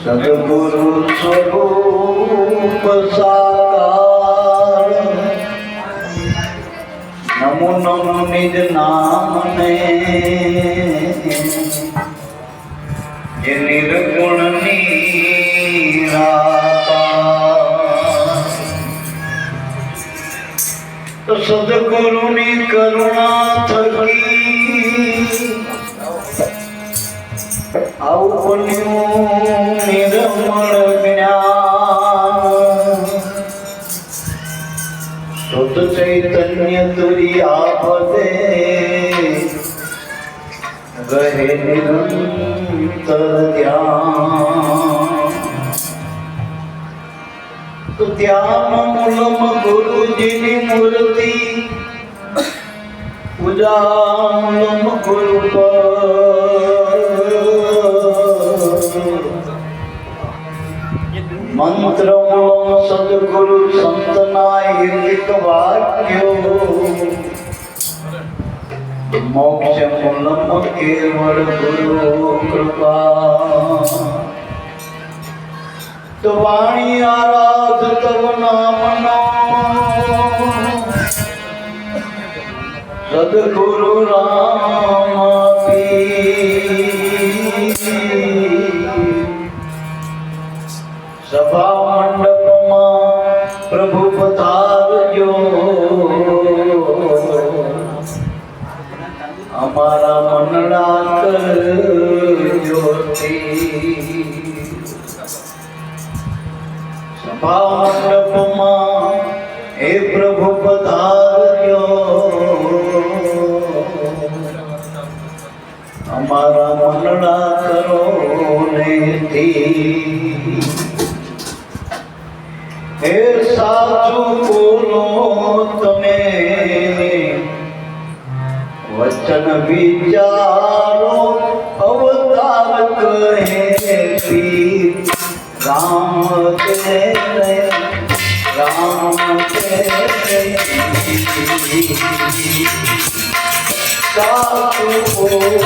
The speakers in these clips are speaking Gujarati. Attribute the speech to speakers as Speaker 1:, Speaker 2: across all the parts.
Speaker 1: સદગુરુ સ્વરૂપ સાકાર નમો નમો નિજ નામને જે નિર્ગુણ નિરાકાર તો સદગુરુની કરુણા થકી આવું નિર્મળ જ્ઞાન શુદ્ધ ચૈતન્ય તુરી આપદે રહે નિરંતર ધ્યાન તો ત્યાં મૂલમ ગુરુજીની મૂર્તિ પૂજા મૂલમ ગુરુ મંત્ર મૂલમ સદગુરુ સંતના એક વાક્યો મોક્ષ મૂલમ કેવળ ગુરુ કૃપા તો વાણી આરાધ તવ નામનો સદગુરુ રામ સભા મંડપમાં પ્રભુ પધારજો અમારા મનડા કરજો સભા મંડપમાં હે પ્રભુ પધારજો અમારા મનડા કરો ને હે સાચું બોલો તમે વચન વિચારો અવતાર કહે રામ કે રામ કે સાચું બોલો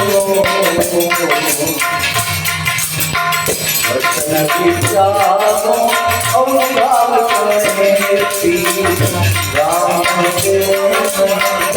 Speaker 1: વચન વિચારો અવતાર કહે રામ કે રામ કે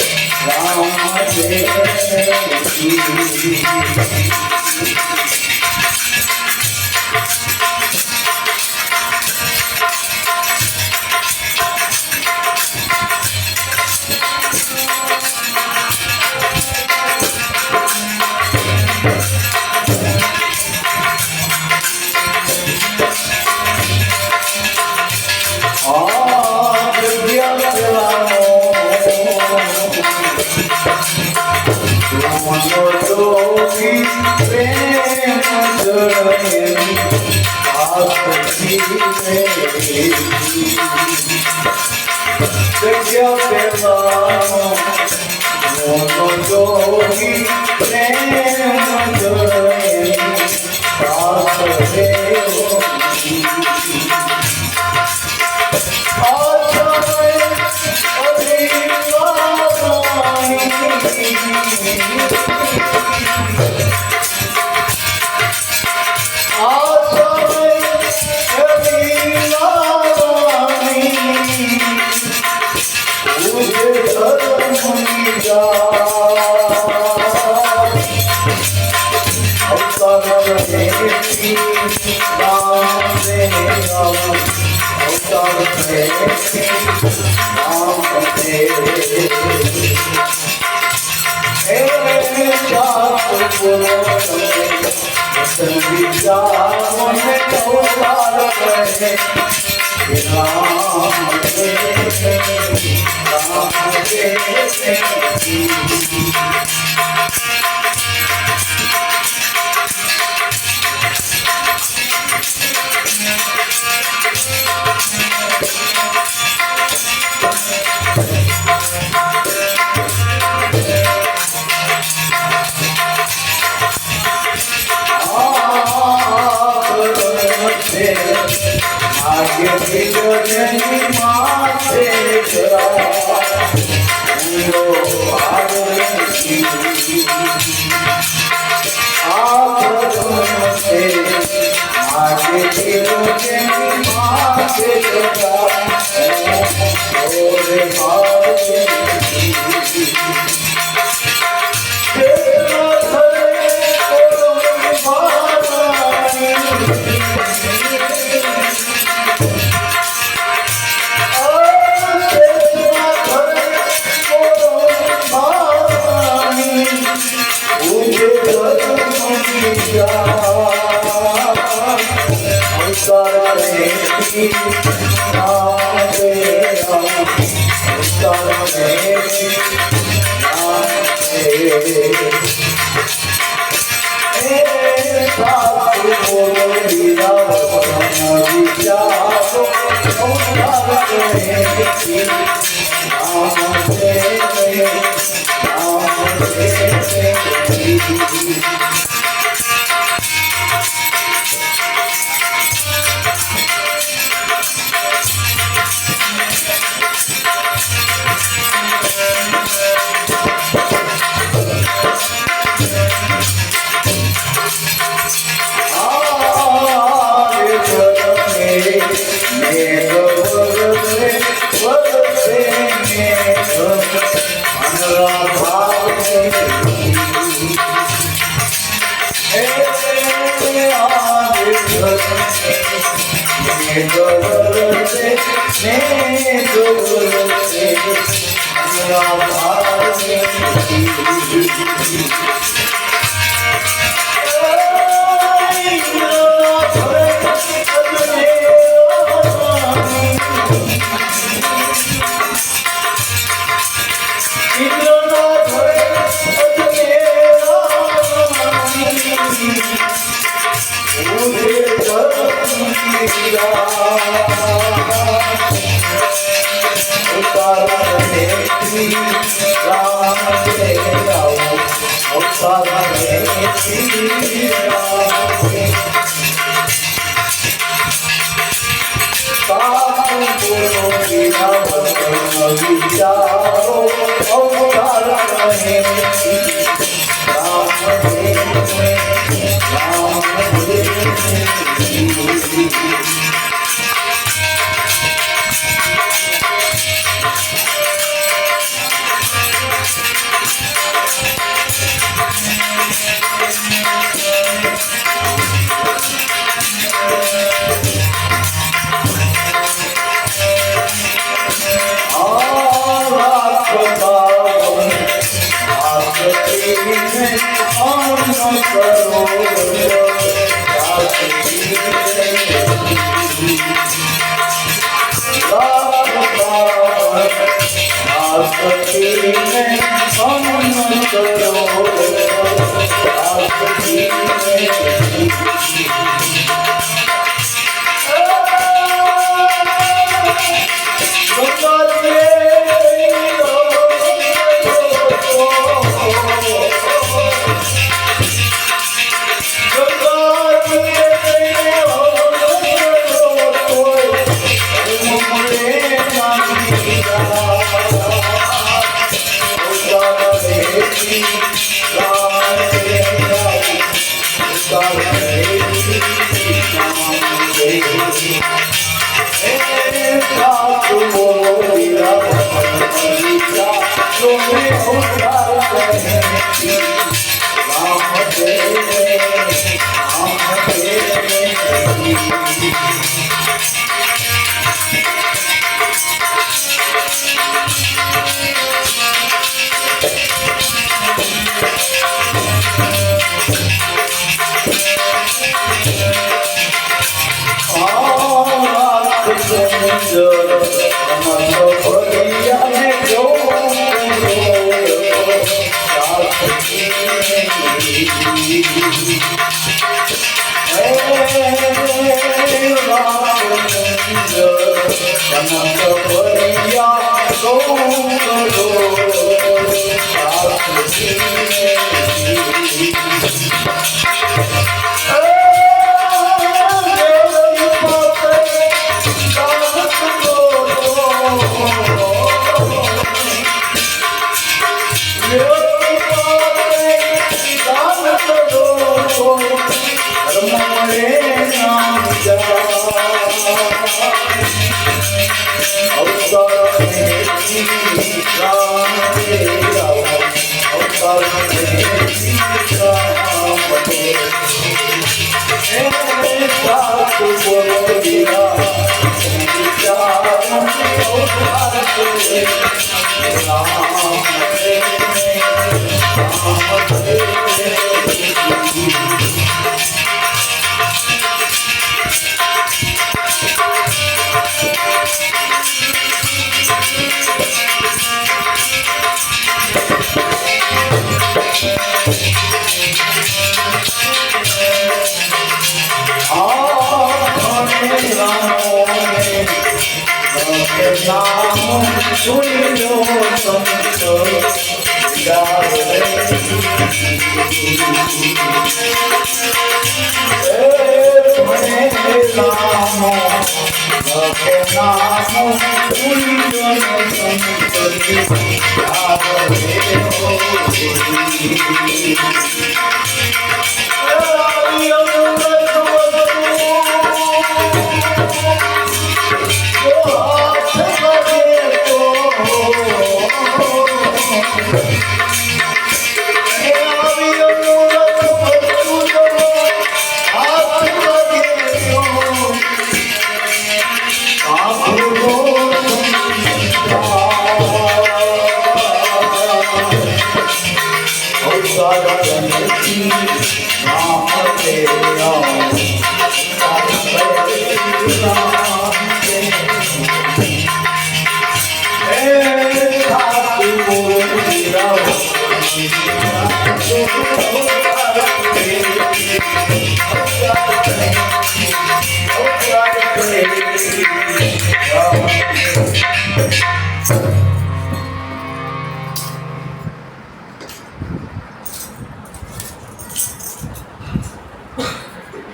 Speaker 1: Oh,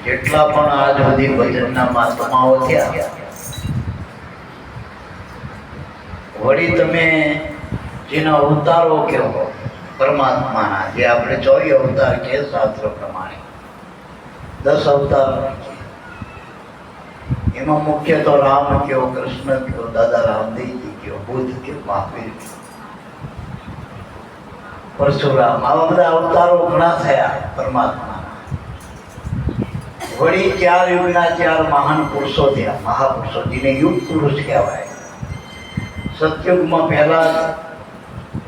Speaker 2: જેટલા પણ આજ સુધી ભજનના મહાત્માઓ થયા, વળી તમે જેના અવતારો કહો પરમાત્માના, જે આપણે 24 અવતાર કે શાસ્ત્ર પ્રમાણે 10 અવતાર, એમાં મુખ્ય તો રામ કયો, કૃષ્ણ કયો, દાદા રામદેવજી કયો, બુદ્ધ કયો, મહાવીર કયો, પરશુરામ, આવા બધા અવતારો ઘણા થયા પરમાત્મા. વળી 4 યુગના 4 મહાન પુરુષો થયા, મહાપુરુષો, જેને યુગ પુરુષ કહેવાય. સતયુગમાં પહેલા,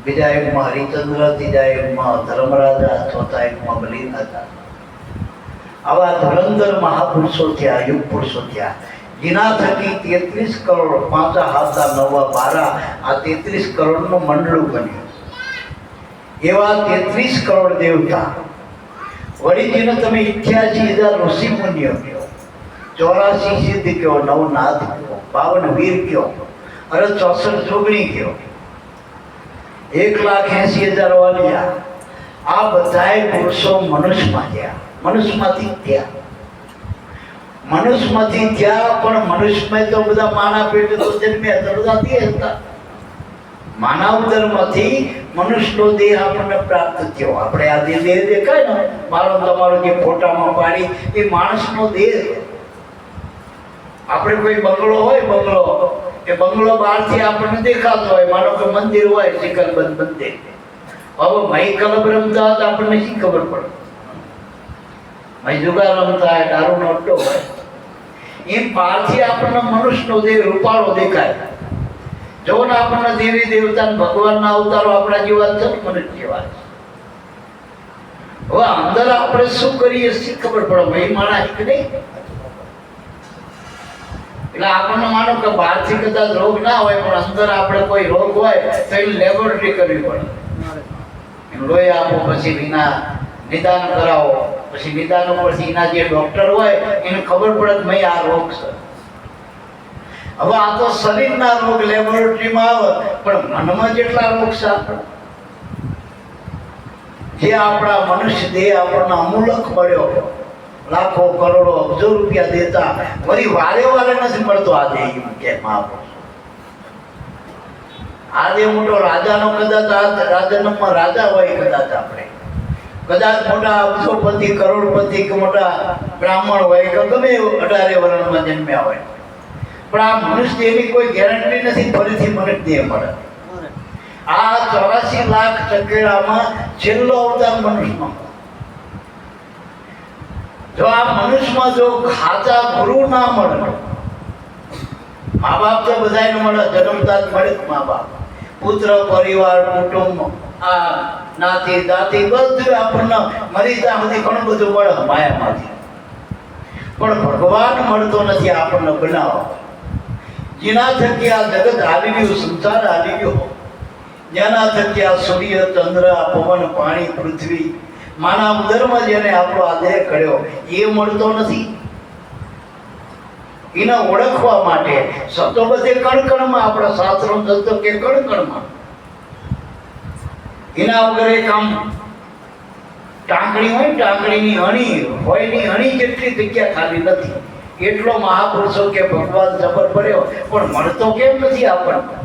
Speaker 2: બીજા યુગમાં હરિચંદ્ર, ત્રીજા યુગમાં ધર્મરાજા, ચોથા યુગમાં બલિરાજા. આવા ધુરંધર મહાપુરુષો થયા, યુગ પુરુષો થયા, જેના થકી 33 કરોડ 5 હાથા 9 12 આ 33 કરોડનું મંડળું બન્યું. એવા 33 કરોડ દેવતા. વળી જેને તમે 88,000 ઋષિ મુનિઓ કહો, 84 સિદ્ધ કહો, 9 નાથ કહો, 52 વીર કહો, અરે 64 જોગણી કહો, 1,80,000 વાલિયા. આ બધાય પુરુષો મનુષ્યમાં થયા, મનુષ્યમાંથી થયા. મનુષ્યમાંથી થયા, પણ મનુષ્યમાં તો બધા માના પેટે તો જન્મ્યા તો બધા તે હતા. માનવધર્મથી મનુષ્યનો દેહ આપણને પ્રાપ્ત થયો. આપણે આ જે દેહ દેખાય ને, મારો તમારો જે ફોટામાં પાડી, એ માણસનો દેહ. આપણે કોઈ બંગલો હોય, બંગલો, એ બંગલો બહારથી આપણને દેખાતો હોય, માનો કે મંદિર હોય, સિકંદબંધ મંદિર. હવે મહી કલબ રમતા હતા, આપણને શી ખબર પડે? મહી જુગાર રમતા હોય, દારૂનો અડ્ડો હોય, એમ બહારથી આપણને મનુષ્યનો દેહ રૂપાળો દેખાય. જો ને આપણને દેવી દેવતા ભગવાનના અવતારો આપણા જેવા છે, મનુષ્ય જેવા છે. હવે અંદર આપણે શું કરીએ શી ખબર પડે? ભાઈ માણસ કે નહીં. એટલે આપણને માનો કે બહારથી કદાચ રોગ ના હોય, પણ અંદર આપણે કોઈ રોગ હોય તો એની લેબોરેટરી કરવી પડે. લોહી આપો, પછી એના નિદાન કરાવો, પછી નિદાન ઉપરથી એના જે ડોક્ટર હોય એને ખબર પડે કે ભાઈ આ રોગ છે. હવે આ તો શરીરના રોગ લેબોરેટરીમાં આવે, પણ મનમાં જેટલા રોગ છે આપણે, જે આપણા મનુષ્ય દેહ આપણને અમૂલક મળ્યો, લાખો કરોડો અબજો રૂપિયા દેતા, વળી વારે વારે નથી મળતો. આ દેહ કે મહાપુરુષ, આ દેહ મોટો રાજાનો, કદાચ રાજામાં રાજા હોય, કદાચ આપણે કદાચ મોટા અબજોપતિ, કરોડપતિ કે મોટા બ્રાહ્મણ હોય, કે ગમે 18 વર્ષમાં જન્મ્યા હોય, પણ આ મનુષ્ય એની કોઈ ગેરંટી નથી ફરીથી મને દેહ મળે. આ 84 લાખ ચકેડામાં છેલ્લો અવતાર મનુષ્યનો. જો આ મનુષ્યમાં જો ખાચા ગુરુ ના મળે, મા બાપ તો બધાને મળે, જન્મતા જ મળે મા બાપ, પુત્ર પરિવાર કુટુંબ આ નાતી દાતી બધું આપણને મરી ત્યાં સુધી ઘણું બધું મળે માયામાંથી. પણ ભગવાન મળતો નથી આપણને બનાવો. જેના થકી આ જગત હાલી ગયું, સંસાર હાલી ગયો, જેના થકી આ સૂર્ય ચંદ્ર પવન પાણી પૃથ્વી માના ઉદરમાં જેને આપણો આ દેહ કર્યો એ મળતો નથી. એને ઓળખવા માટે શબ્દો બધે કણકણમાં, આપણા શાસ્ત્રો શબ્દો કે કણકણમાં, એના વગર એક આમ ટાંકણી હોય, ટાંકણીની અણી હોય, ની અણી જેટલી જગ્યા ખાલી નથી. એટલો મહાપુરુષો કે ભગવાન જબર પડ્યો, પણ મળતો કેમ નથી આપણને?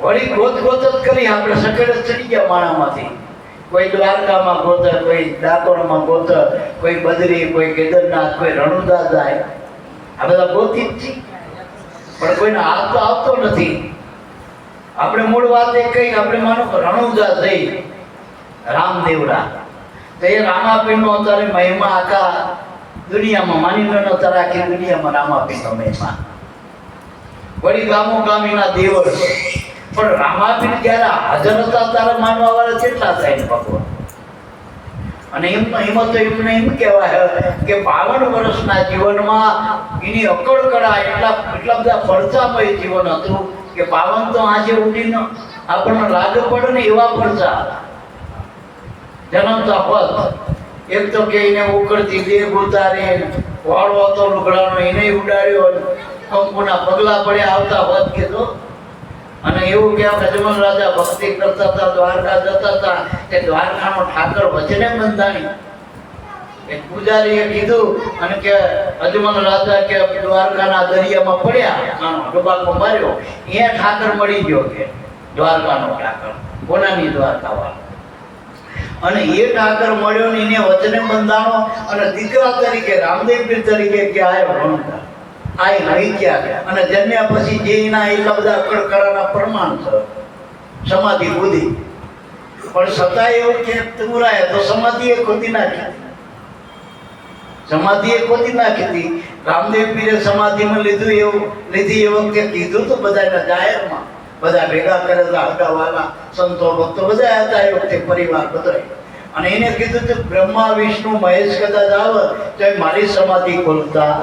Speaker 2: વળી ગોત ગોત જ કરી આપણે સકેડ ચડી ગયા માણામાંથી. કોઈ દ્વારકામાં ગોતર, કોઈ ડાકોરમાં ગોતર, કોઈ બદરી, કોઈ કેદારનાથ, કોઈ રણુદા જાય. આ બધા ગોતી જ છે, પણ કોઈને હાથ તો આવતો નથી. આપણે મૂળ વાત એ કઈ, આપણે માનો રણુદા જઈ રામદેવરા, તો એ રામાપીરનો અત્યારે મહિમા આખા દુનિયામાં માની લો, અત્યારે આખી દુનિયામાં રામાપીરનો મહિમા. વળી ગામો ગામીના દેવળ, પણ રામાપીર જ્યારે હાજર હતા ત્યારે માનવા વાળા કેટલા થાય ભગવાન? અને એમાં તો એમને એમ કહેવાય કે 52 વર્ષના જીવનમાં એની અકળકળા એટલા બધા પડચામય જીવન હતું કે 52 તો આજે ઉડીને આપણને લાગે પડે ને એવા પડચા હતા. જન્મતા પદ એક તો કે એને ઉકળતી દેહ ઉતારે, વાળો હતો લુગડાનો એને ઉડાડ્યો, કંકુના પગલા પડ્યા આવતા વધ કીધો. અને એવું કે અજમલ રાજા ભક્તિ કરતા હતા, દ્વારકા જતા હતા, તે દ્વારકાનો ઠાકર વચને બંધાણી. એક પૂજારીએ કીધું અને કે અજમલ રાજા કે દ્વારકાના દરિયામાં પડ્યા, ડુબાકો માર્યો, એ ઠાકર મળી ગયો કે દ્વારકાનો ઠાકર, કોનાની દ્વારકા વાળો. અને એ ઠાકર મળ્યો ને એને વચને બંધાણો, અને દીકરા તરીકે રામદેવ પીર તરીકે કે આયો રણુદા, આ નહીં ગયા. અને જન્મ્યા પછી જે એના એટલા બધા અકળકળાના પ્રમાણ છે, સમાધિ બુદ્ધિ, પણ છતાં એવું કે તુરાય તો સમાધિ એ ખોદી નાખી, સમાધિ એ ખોદી નાખી હતી. રામદેવ પીરે સમાધિમાં લીધી એ વખતે કીધું તો બધાના જાહેરમાં, બધા ભેગા કરેલા હગાવાલા સંતો ભક્તો બધા હતા એ વખતે, પરિવાર બધા. અને એને કીધું કે બ્રહ્મા વિષ્ણુ મહેશ કદાચ આવે તો મારી સમાધિ ખોલતા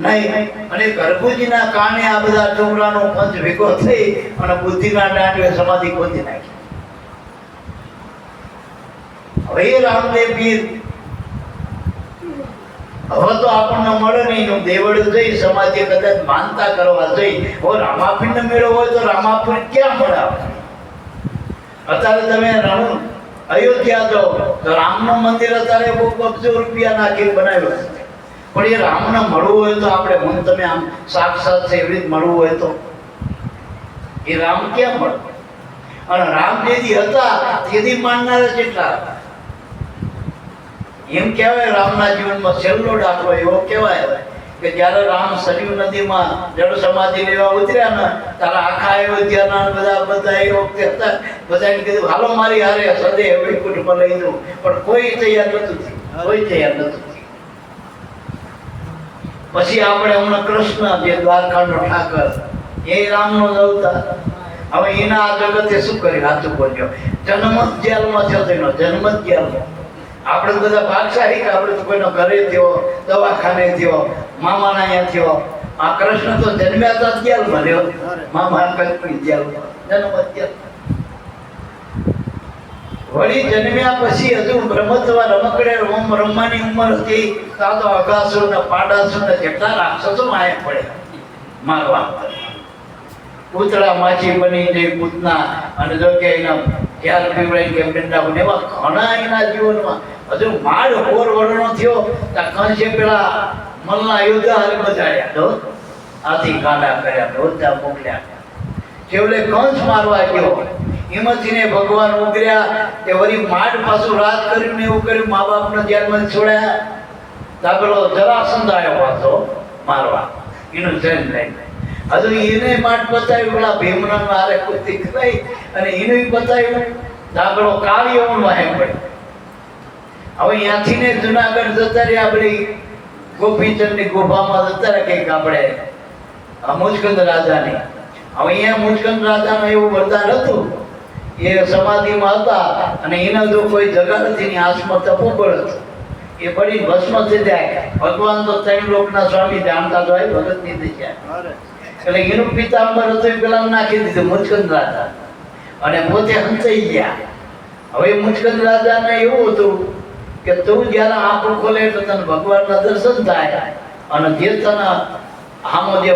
Speaker 2: નહીં. અને ગર્ભુજીના કારણે આ બધા ટુકડાનો પંચ ભેગો થઈ અને બુદ્ધિના દાંડે સમાધિ ખોદી નાખી. હવે રામદેવ પીર હવે તો આપણને મળે નહીં, દેવળ જઈ સમાધિ કદાચ માનતા કરવા જઈ. હવે રામાપીરને મેળો હોય તો રામાપીર ક્યાં મળે? અત્યારે તમે અયોધ્યા જાઓ તો રામનું મંદિર અત્યારે બહુ અબજો રૂપિયા નાખીને બનાવ્યું છે, પણ એ રામને મળવું હોય તો આપણે હું તમે આમ સાક્ષાત છે એવી રીતે મળવું હોય તો એ રામ ક્યાં મળે? અને રામ જેથી હતા તેથી માનનારા કેટલા હતા? એમ કહેવાય રામના જીવનમાં છેલ્લો દાખલો એવો કહેવાય કે જ્યારે રામ સરયુ નદીમાં જળ સમાધિ લેવા ઉતર્યા ને ત્યારે આખા અયોધ્યાના બધા એ વખતે હતા, બધાને કીધું હાલો મારી હારે સદે વૈકુંઠમાં લઈ દઉં, પણ કોઈ તૈયાર નતું થયું, કોઈ તૈયાર નતું થયું. પછી આપણે હમણાં કૃષ્ણ જે દ્વારકાનો ઠાકર એ રામનો જ અવતાર. હવે એના આ જગતે શું કર્યું? સાચું બોલ્યો, જન્મ જ જેલમાં થયો, તેનો જન્મ જ જેલમાં. આપણે બધા ભાગશાળી, આપણે તો કોઈનો ઘરે થયો, દવાખાને થયો, મામાના અહીંયા થયો. આ કૃષ્ણ તો જન્મ્યા હતા જેલમાં રહ્યો, મામા કઈ જેલમાં, જન્મ જેલ. વળી જન્મ્યા પછી હજુ રમતવા રમકડે રમવાની ઉંમર હતી, તો અગાસુર ને પાડાસુર ને કેટલા રાક્ષસો માયા પડ્યા મારવા. પૂતળા માછી બની જઈ પૂતના, અને જો કે એના ક્યાર પીવડાઈ કે વૃંદાવન, એવા ઘણા એના જીવનમાં હજુ માળ હોર વરણો થયો ત્યાં કંસે પેલા મલના યોદ્ધા હારે બજાડ્યા, તો આથી કાંડા કર્યા, યોદ્ધા મોકલ્યા. છેવટે કંસ મારવા ગયો, એમાંથી ને ભગવાન ઉગર્યા કે વળી માડ પાછું રાજ કર્યું ને એવું કર્યું, મા બાપને ધ્યાનમાં છોડ્યા. ત્યાં પેલો જરાસંધ આવ્યો પાછો મારવા, એનું જન્મ લઈને. હજુ એને માટ બતાવ્યું, પેલા ભીમના હારે કુસ્તી કરાઈ અને એને બતાવ્યું ધાગડો કાળિયો વાહે પડ્યો. હવે ત્યાંથી ને જુનાગઢ જતા રહ્યા, આપણી ગોપીચંદની ગુફામાં જતા રહ્યા કંઈક આપણે મુચકંદ રાજાની. હવે અહીંયા મુચકંદ રાજાનું એવું વરદાન હતું, એ સમાધિમાં હતા અને એના જો કોઈ જગા નથી ની આસમાં તપોબળ હતું, એ પડી ભસ્મ થઈ જાય. ભગવાન તો ત્રણ લોકના સ્વામી જાણતા તો હોય, ભગત ની દિશા એટલે એનું પિતાંબર હતું એ પેલા નાખી દીધું મુચકંદ રાજા અને પોતે હંસાઈ ગયા. હવે મુચકંદ રાજાને એવું હતું કે તું જયારે આંખો ખોલે તો તને ભગવાનના દર્શન થાય અને જે તને આમો જે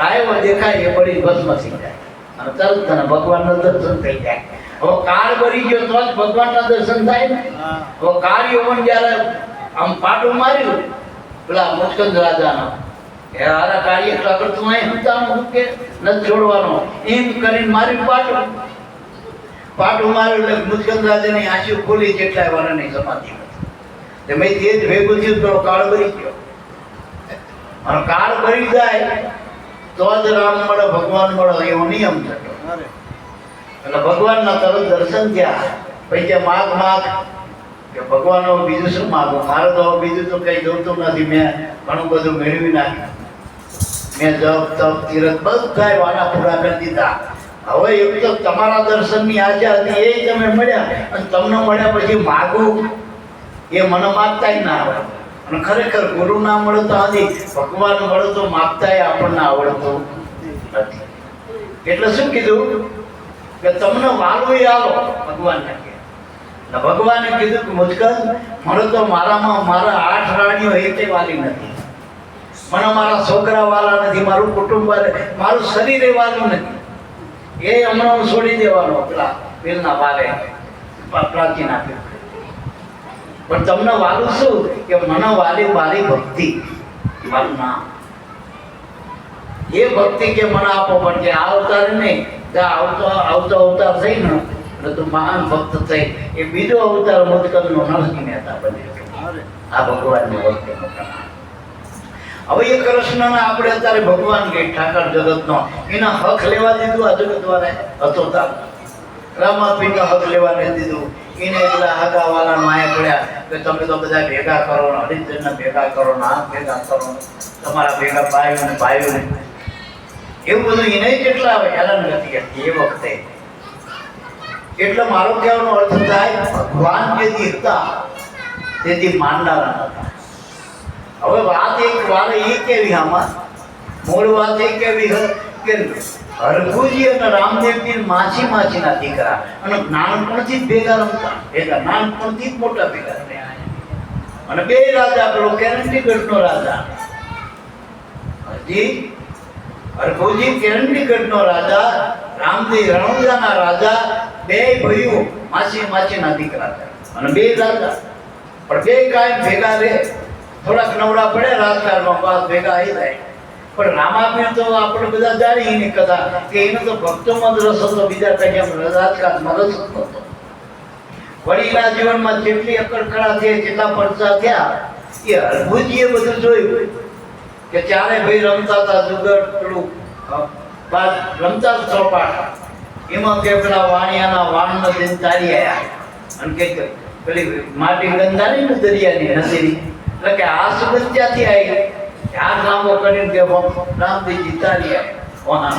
Speaker 2: આવ્યો દેખાય એ પડી ભસ્મ થઈ જાય અને તરત તને ભગવાનના દર્શન થઈ જાય. હવે કાળ ભરી ગયો તો જ ભગવાનના દર્શન થાય ને. હવે કાળ યવન જયારે આમ પાટું માર્યું પેલા મુચકંદ રાજાનો, એ હારા કાર્ય એટલા કરતું અહીં હંતાનું કે નથી છોડવાનો એમ કરીને મારી પાટું માર્યું એટલે મુચકંદ રાજાની આંસુ ખોલી જેટલા વાળાની સમાધિ હતી. મેં તે જ ભેગું થયું તો કાળ ભરી ગયો અને કાળ ભરી જાય તો જ રામ મળે, ભગવાન મળે એવો નિયમ થયો. એટલે ભગવાનના તરત દર્શન થયા. પછી કે માગ કે ભગવાન બીજું શું માગો, મારે તો બીજું તો કઈ જોતું નથી, મેં ઘણું બધું મેળવી નાખ્યું, મેં જપ તપ તીરથ બધા વાના પૂરા કરી દીધા. હવે એક તો તમારા દર્શનની આશા હતી એ તમે મળ્યા અને તમને મળ્યા પછી માગું એ મને માગતા ના આવે. અને ખરેખર ગુરુ ના મળે તો આથી ભગવાન મળે તો માગતા આપણને આવડતું નથી. એટલે શું કીધું કે તમને વાલું આવો ભગવાનને કે. ભગવાને કીધું કે મુચકંદ મને તો મારામાં મારા 8 રાણીઓ એકે વાલી નથી, મને મારા છોકરા વાલા નથી, મારું કુટુંબ વાલે, મારું શરીર એ વાલું નથી. એ હમણાં હું છોડી દેવાનો પેલા પેલના વાલે પ્રાચીન આપ્યું. પણ તમને વાલું શું કે મને વાલી મારી ભક્તિ, મારું નામ. એ ભક્તિ કે મને આપો, પણ કે આ અવતાર નહીં, આવતો અવતાર થઈ ને એટલે તું મહાન ભક્ત થઈ, એ બીજો અવતાર મુચકંદનો નરસિંહ મહેતા બન્યો. આ ભગવાનની ભક્તિ. હવે એ કૃષ્ણને આપણે અત્યારે ભગવાન કે ઠાકર જગતનો એના હક લેવા દીધું. આ જગત વાળા હતો તાર રામાપીનો હક લેવા નથી દીધું. એને એટલા હકા વાળા માયા પડ્યા કે તમે તો બધા ભેગા કરો ને હરિજનને ભેગા કરો ને આ ભેગા કરો, તમારા ભેગા ભાઈઓ ને એવું બધું એને કેટલા હેરાન નથી કરતી એ વખતે. એટલે મારો કહેવાનો અર્થ થાય ભગવાન જેથી હતા તેથી માનનારા હતા. હવે વાત એક વાર એ કેવી, આમાં મૂળ વાત એ કેવી કે હરભુજી અને રામદેવજી માછીના દીકરા અને નાનપણથી જ ભેગા રમતા, નાનપણથી જ મોટા ભેગા રહ્યા. અને બે રાજા, પેલો કેરંડીગઢનો રાજા હજી હરભુજી કેરંડીગઢનો રાજા, રામદેવ રણુજાના રાજા, બે ભાઈઓ માછીના દીકરા અને બે રાજા. પણ બે કાયમ ભેગા રહે, થોડાક નવરા પડે રાજકારણમાં પાસ ભેગા આવી જાય. પણ રામાપીર તો આપણે બધા જાણીએ એની કથા કે એનો તો ભક્તોમાં જ રસ હતો, બીજા કઈ રાજકારણમાં રસ હતો. વડીના જીવનમાં જેટલી અકળકળા થઈ, જેટલા પડતા થયા, એ હરભુજીએ બધું જોયું કે ચારે ભાઈ રમતા હતા જુગર, પેલું રમતા ચોપાટ, એમાં કે પેલા વાણિયાના વાણનો દિન તારી આવ્યા અને કે પેલી માટી ગંધારી ને દરિયાની નદીની, એટલે કે આ સુગંધ ક્યાંથી આવી, હાથ લાંબો કરીને કે રામદેવજી તારી આવ્યા.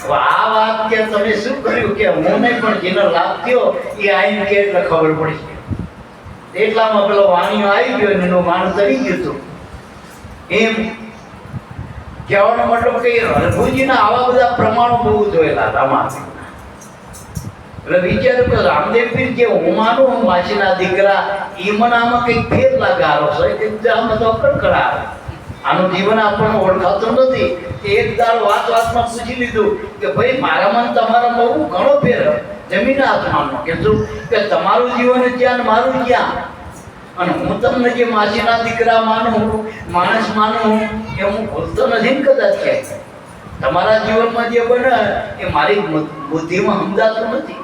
Speaker 2: હવે આ વાત કે તમે શું કર્યું કે હું નહીં, પણ જેનો લાભ થયો એ આઈને કે એટલે ખબર પડી છે. એટલામાં પેલો વાણિયો આવી ગયો અને એનું માણસ તરી ગયું હતું. એમ કહેવાનો મતલબ કે હરભુજીના આવા બધા પ્રમાણો બહુ જોયેલા રામાપીરના. એટલે વિચાર્યું કે રામદેવપીર કે હું માનું હું માછીના દીકરા, એ મને આમાં કંઈક ફેર લાગે, આરો આમાં તો અકળકળા, આનું જીવન આપણને ઓળખાતું નથી. એક દાડ વાતમાં પૂછી લીધું કે ભાઈ મારામાં તમારામાં બહુ ઘણો ફેર, જમીન આસમાનનો. કે શું કે તમારું જીવન ક્યાં મારું ક્યાં, અને હું તમને જે માછીના દીકરા માનું, માણસ માનું, એ હું ભૂલતો નથી ને કદાચ કે તમારા જીવનમાં જે બને એ મારી બુદ્ધિમાં સમજાતું નથી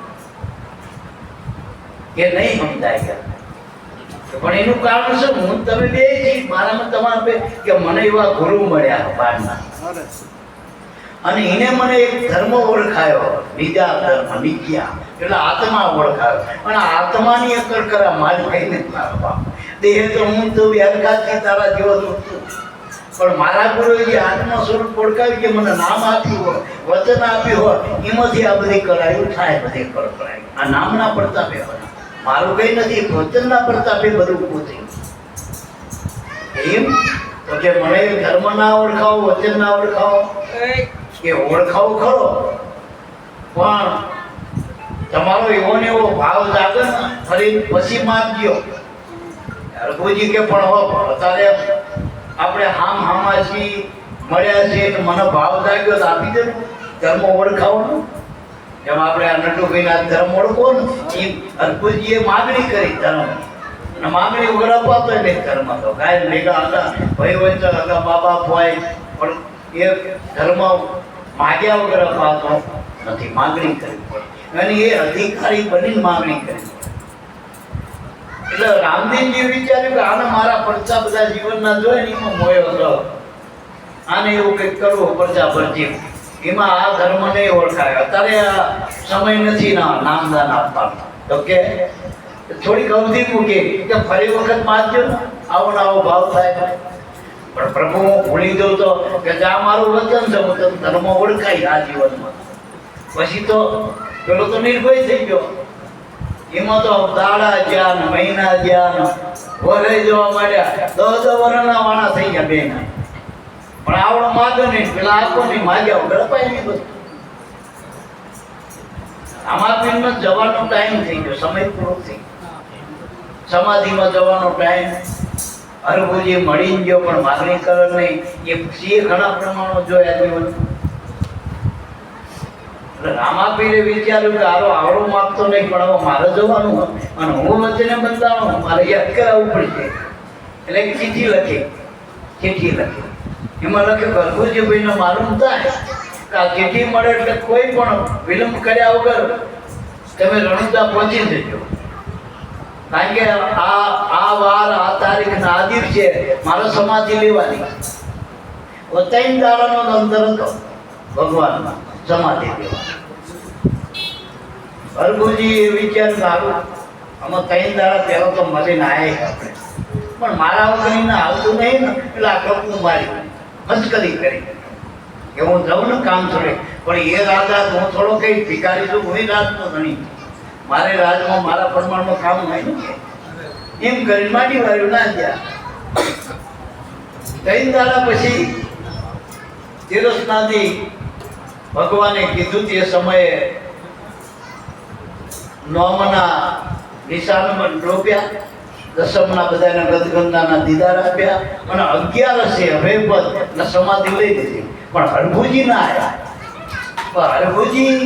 Speaker 2: કે નહીં સમજાય. પણ એનું કારણ શું? હું તમે બે છીએ, મારામાં તમારા બે કે મને એવા ગુરુ મળ્યા બહારના, અને એને મને એક ધર્મ ઓળખાયો, બીજા ધર્મ નીચા એટલે આત્મા ઓળખાયો, અને આત્માની અકર કરા મારી કહીને મારા બાપ દેહ તો હું તો વ્યારઘાતથી તારા જેવો છું, પણ મારા ગુરુએ જે આત્મા સ્વરૂપ ઓળખાવ્યું, કે મને નામ આપ્યું હોય, વચન આપ્યું હોય, એમાંથી આ બધી કરાયું થાય, બધી કર કરાયું. આ નામના પ્રતાપે બને, મારું કઈ નથી, વચનના પ્રતાપે બધું ઊભું થયું. એમ તો કે મને ધર્મ ના ઓળખાવો, વચન ના ઓળખાવો, કે ઓળખાવો ખરો, પણ તમારો એવો ને એવો ભાવ જાગે ને ફરી પછી માગજો. રઘુજી કે પણ હો અત્યારે આપણે હામા છીએ, મળ્યા છીએ, મને ભાવ જાગ્યો તો આપી દે, ધર્મ ઓળખાવો. જેમ આપણે આ નટુભાઈના ધર્મ ઓળખો ને, એ રઘુજીએ માગણી કરી ધર્મ, અને માગણી વગર અપાતો નહીં ધર્મ. તો કાંઈ ભેગા હતા ભાઈ વચ્ચે હતા, બાબા હોય, પણ એ ધર્મ માગ્યા વગર અપાતો નથી, માગણી કરવી પડે, અને એ અધિકારી બનીને માગણી કરી. એટલે રામદેવજી વિચાર્યું કે આને મારા પરચા બધા જીવનના જોઈએ ને એમાં મોયો હતો, આને એવું કંઈક કરવું પરચા ભરજી, એમાં આ ધર્મ નહીં ઓળખાય. અત્યારે આ સમય નથી ના નામદાન આપવાનો, તો કે થોડીક અવધિ મૂકી કે ફરી વખત માગજો ને, આવો ને આવો ભાવ થાય. પણ પ્રભુ હું ભૂલી દઉં તો કે આ મારું વચન છે, હું તને ધર્મ ઓળખાય આ જીવનમાં. પછી તો પેલો તો નિર્ભય થઈ ગયો, એમાં તો દાડા જ્યાં મહિના જ્યાં વરે જોવા માંડ્યા, 10 વર્ષના વાણા થઈ ગયા બેના. પણ આવડો માગો નહીં, પેલા આપો નહીં, માગ્યા વગર અપાય નહીં બધું. આમાં પીરમાં જવાનો ટાઈમ થઈ ગયો, સમય પૂરો થઈ ગયો, સમાધિમાં જવાનો ટાઈમ. હરભુજી મળી ગયો પણ માગણી કરે નહીં, એ પછી ઘણા પ્રમાણો જોયા જીવન. રામાપીરે વિચાર્યું કે આવડો માગતો નહીં, પણ હવે મારે જવાનું અને હું વચ્ચે બંધાણો, મારે યાદ કરાવવું પડશે. એટલે એક ચિઠ્ઠી લખી, એમાં લખે હરભુજીભાઈને માલુમ થાય કે આ ચિઠ્ઠી મળે એટલે કોઈ પણ વિલંબ કર્યા વગર તમે રણુજા પહોંચી જજો, કારણ કે આ વાર આ તારીખ ના આ દિવસે મારો સમાધિ લેવાની. 3 દાડાનો અંતર હતો ભગવાનમાં સમાધિ લેવાની. હરભુજી એ વિચાર સારું, આમાં 3 દાડા પહેલા તો મળીને આવ્યા આપણે, પણ મારા વગર આવતું નહીં ને, એટલે આ કપનું મારી મસ્કરી કરી કે હું જાઉં ને કામ છોડે. પણ એ રાજા હું થોડો કઈ ભિખારી છું, હું રાજનો ધણી, મારે રાજમાં મારા પ્રમાણમાં કામ નહીં ને, એમ કરી માટી વાળ્યું ના ગયા. 3 દાડા પછી તીરસનાથી ભગવાને કીધું તે સમયે નોમના નિશાનમાં ડોબ્યા, દસમના બધાને ગદગંધાના દીદાર આપ્યા, અને 11 હવેપદ ને સમાધિ લઈ લીધી. પણ હરભુજી ના આવ્યા. પણ હરભુજી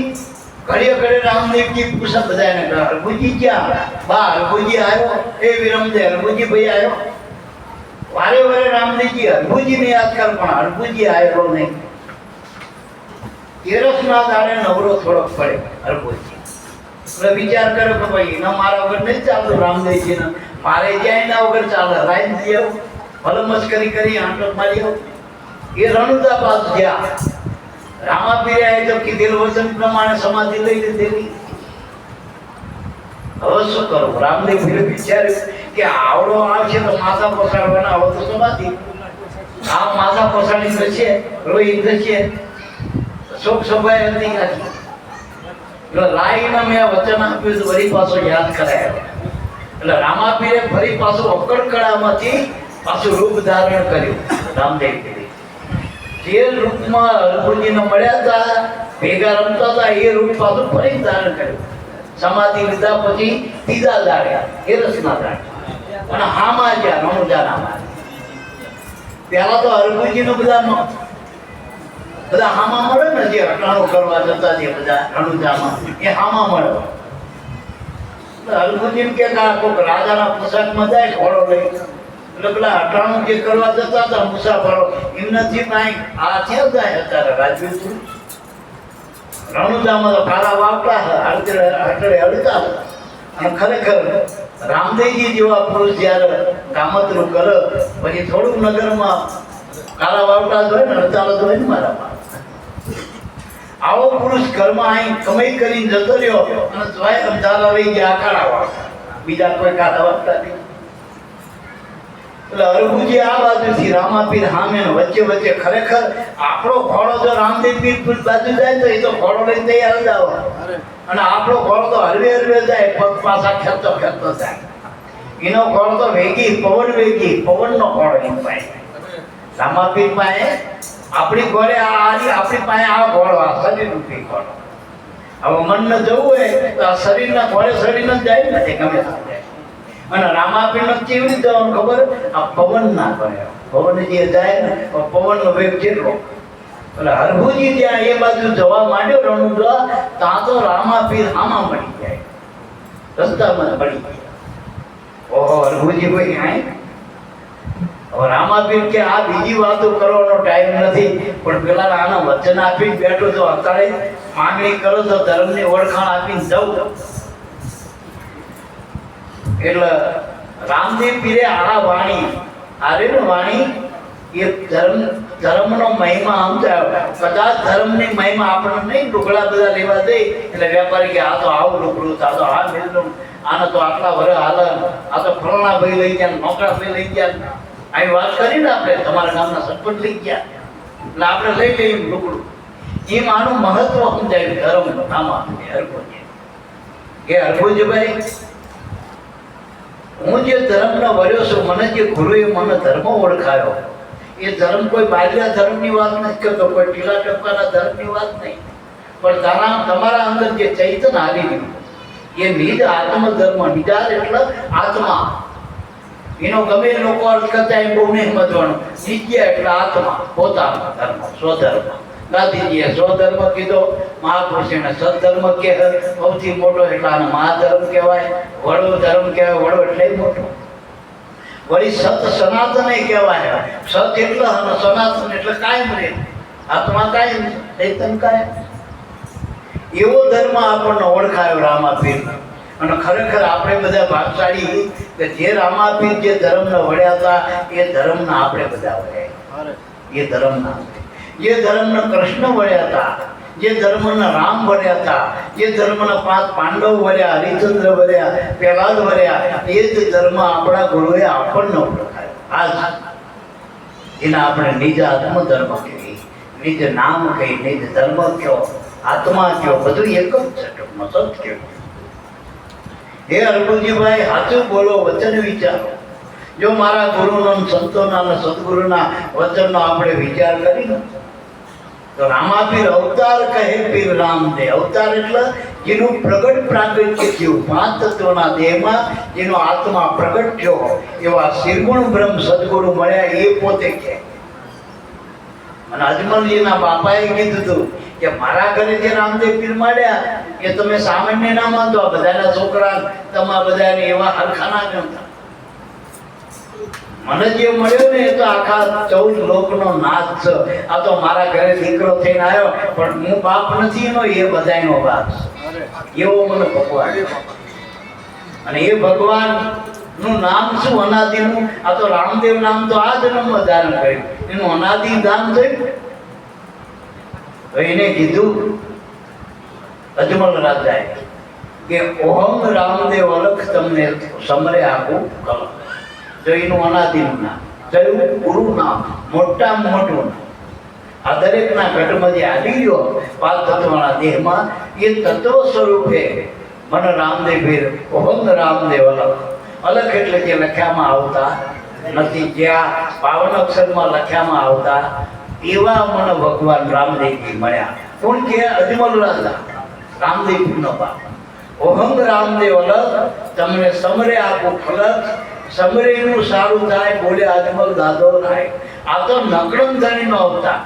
Speaker 2: ઘડીએ રામદેવજી પૂછા બધાને, હરભુજી ક્યાં? બા હરભુજી આવ્યો, એ વિરમદે હરભુજી ભાઈ આવ્યો. વારે વારે રામદેવજી હરભુજીને યાદ કર, પણ હરભુજી આવ્યો નહીં. તેરસના દાડે નવરો થોડોક પડે હરભુજી. એટલે વિચાર કર્યો કે ભાઈ એના મારા વગર નહીં ચાલતું, રામદેવજીને મારે જ્યાં એના વગર ચાલે, રાઈન દઈ આવું, ભલે મસ્કરી કરી આંટો મારી આવું. એ રણુજા પાસ ગયા. રામાપીરે આવે તો કીધેલ વચન પ્રમાણે સમાધિ લઈ લીધેલી. હવે શું કરવું? રામદેવજીએ વિચાર્યું કે આવડો આવશે તો માથા પસાડવાના, હવે તો સમાધિ આ માથા પસાડી જશે, રોઈ જશે, શોક સભાએ હતી કાઢી. એટલે લાઈને મેં વચન આપ્યું તો ફરી પાછો યાદ કરાયો. એટલે રામાપીરે ફરી પાછું અકડકડામાંથી પાછું રૂપ ધારણ કર્યું. રામદેવજી જે રૂપમાં હરભુજીને મળ્યા હતા, ભેગા રમતા હતા, એ રૂપ પાછું ફરી ધારણ કર્યું. સમાધિ લીધા પછી 3 દાડ્યા, એ રસના દાડ્યા, અને હામાં જ્યાં રણુજાના પેલા તો હરભુજીનું બધા હામા મળે ને, જે અટાણું કરવા જતા જે બધા રણુજામાં, એ હામા મળે. હરભુજી કે કોઈક રાજાના પોશાકમાં જાય ઘોડો લઈ, એટલે પેલા અટાણું જે કરવા જતા હતા મુસાફરો, એમનાથી કાંઈ આ થયા જાય અત્યારે રાજવીર રણુજામાં તો કાળા વાવતા હતા, હળદે હળતા હતા, અને ખરેખર રામદેવજી જેવા પુરુષ જ્યારે કામતરું કરે પછી થોડુંક નગરમાં કાળા વાવટા જ હોય ને હડતાલ જ હોય ને મારામાં. આવો પુરુષ ઘરમાં અહીં કમાઈ કરીને જતો રહ્યો અને તોય અંધારા લઈ ગયા આ કાળા વાવટા, બીજા કોઈ કાળા વાવટા નહીં. એટલે હરભુજી આ બાજુથી રામાપીર સામે વચ્ચે વચ્ચે ખરેખર આપણો ઘોડો જો રામદેવ પીર બાજુ જાય તો એ તો ઘોડો લઈને તૈયાર જ આવે, અને આપણો ઘોડો તો હરવે હરવે જાય, પગ પાછા ખેંચતો ખેંચતો જાય. એનો ઘોડો તો વેગી પવનનો ઘોડો એમ પાસે. રામાપીર પાસે આપણી ઘોડે આપણી પાસે આ ઘોડો, આ શરીર રૂપી ઘોડો. હવે મનને જવું હોય તો આ શરીરના ઘોડે શરીરને જ જાય ને, ગમે તે જાય. અને રામાપીરનો કેવી રીતે ખબર? આ પવન ના કરે, પવન જે જાય ને પવનનો વેગ કેટલો. એટલે હરભુજી ત્યાં એ બાજુ જવા માંડ્યો રણુજા, ત્યાં તો રામાપીર આમાં મળી જાય, રસ્તામાં મળી જાય. ઓહો, હરભુજી કોઈ આય. હવે રામાપીર કે આ બીજી વાતો કરવાનો ટાઈમ નથી, પણ પેલા આના વચન આપીને બેઠો તો અત્યારે માંગણી કરો તો ધર્મની ઓળખાણ આપીને જવું. એટલે રામદેવ પીરે આ વાણી, આરે વાણી એ ધર્મનો મહિમા સમજાયો. કદાચ ધર્મની મહિમા આપણને નહીં, લુગડા બધા લેવા દે એટલે વેપારી કે આ તો આવું લુગડું, આ તો આ મિલનું, આને તો આટલા વર્ષ હાલે, આ તો ફલાણા ભાઈ લઈ ગયા, નોકરા ભાઈ લઈ ગયા. આવી વાત કરી ને આપણે, તમારા ગામના સરપંચ લઈ ગયા એટલે આપણે લઈ લઈએ લુગડું. એમ આનું મહત્વ સમજાયું ધર્મ નામા હરભુજી. કે હરભુજીભાઈ, હું જે ધર્મનો વર્યો છું, મને જે ગુરુએ મને ધર્મ ઓળખાયો, એ ધર્મ કોઈ બાજરા ધર્મની વાત નથી કરતો, કોઈ ટીલા ટપકાના ધર્મની વાત નહીં, પણ તમારા અંદર જે ચૈતન હાલી ગયું એ નિજ આત્મ ધર્મ. નિજાર એટલે આત્મા. એનો ગમે લોકો અર્થ કરતા એમ બહુ નહીં સમજવાનું. નિજ્ઞા એટલે આત્મા, પોતાનો ધર્મ, સ્વધર્મ. ગાંધીજીએ સ્વધર્મ કીધો, મહાપુરુષોને સદધર્મ કે સૌથી મોટો એટલે આને મહાધર્મ કહેવાય. વડો ધર્મ કહેવાય, વડો એટલે મોટો. વળી સત સનાતન કહેવાય. સત એટલે અને સનાતન એટલે કાયમ રહે, આત્મા કાયમ, ચૈતન કાયમ. એવો ધર્મ આપણને ઓળખાયો રામાપીર. અને ખરેખર આપણે બધા ભાગશાળી કે જે રામાપીર જે ધર્મને વળ્યા હતા એ ધર્મના આપણે બધા વળ્યા. એ ધર્મના જે ધર્મને કૃષ્ણ વળ્યા હતા, જે ધર્મના રામ વળ્યા હતા, જે ધર્મના 5 પાંડવ વળ્યા, હરિચંદ્ર વળ્યા, પ્રહલાદ વળ્યા, એ જ ધર્મ આપણા ગુરુએ આપણને ઓળખાયો. આજ એના આપણે નિજ આત્મ ધર્મ કહી, નિજ નામ કહી, નિજ ધર્મ કયો, આત્મા કયો, બધું એક જ છે ટૂંકમાં, સત્ય. હે હરભુજીભાઈ, સાચું બોલો, વચન વિચારો. જો મારા ગુરુનો, સંતોના અને સદગુરુના વચનનો આપણે વિચાર કરીને તો રામાપીર અવતાર કહે પીર રામદેવ. અવતાર એટલે જેનું પ્રગટ પ્રાગટ્ય થયું, 5 તત્વના દેહમાં જેનો આત્મા પ્રગટ થયો, એવા શ્રીગુણ બ્રહ્મ સદગુરુ મળ્યા એ પોતે કહે. અને અજમલજીના બાપાએ કીધું હતું કે મારા ઘરે જે રામદેવ પીર મળ્યા એ તમે સામાન્ય ના માનતો, આ બધાના છોકરા તમારા બધાને એવા હરખા ના ગણતા. મને જે મળ્યો ને એ તો આખા 14 લોકનો નાથ છે. આ તો મારા ઘરે દીકરો થઈને આવ્યો, પણ હું બાપ નથી એનો, એ બધાનો બાપ છે. એવો મને ભગવાન. અને એ ભગવાન નું નામ શું? અનાદિનું. આ તો રામદેવ નામ તો આ જન્મમાં ધારણ કર્યું, એનું અનાદિ નામ થયું. એને કીધું અજમલ રાજાએ કે ઓહમ રામદેવ અલખ તમને સમરે આપું કલમ. જો એનું અનાદિનું નામ, કયું? ગુરુ નામ, મોટામાં મોટું નામ. આ દરેકના ઘટમાં જે આવી ગયો 5 તત્વના દેહમાં, એ તત્વ સ્વરૂપે મને રામદેવ પીર ઓહમ રામદેવ અલખ. અલખ એટલે કે લખ્યામાં આવતા નથી, જ્યાં પાવન અક્ષરમાં લખ્યામાં આવતા એવા મને ભગવાન રામદેવજી મળ્યા. કોણ કે? અજમલ રાજા, રામદેવજીનો બાપ. ઓહમ રામદેવ અલખ તમને સમરે આપું ફલક. સમરેનું સારું થાય, બોલે અજમલ દાદો થાય. આ તો નકળંગ ધણીનો અવતાર.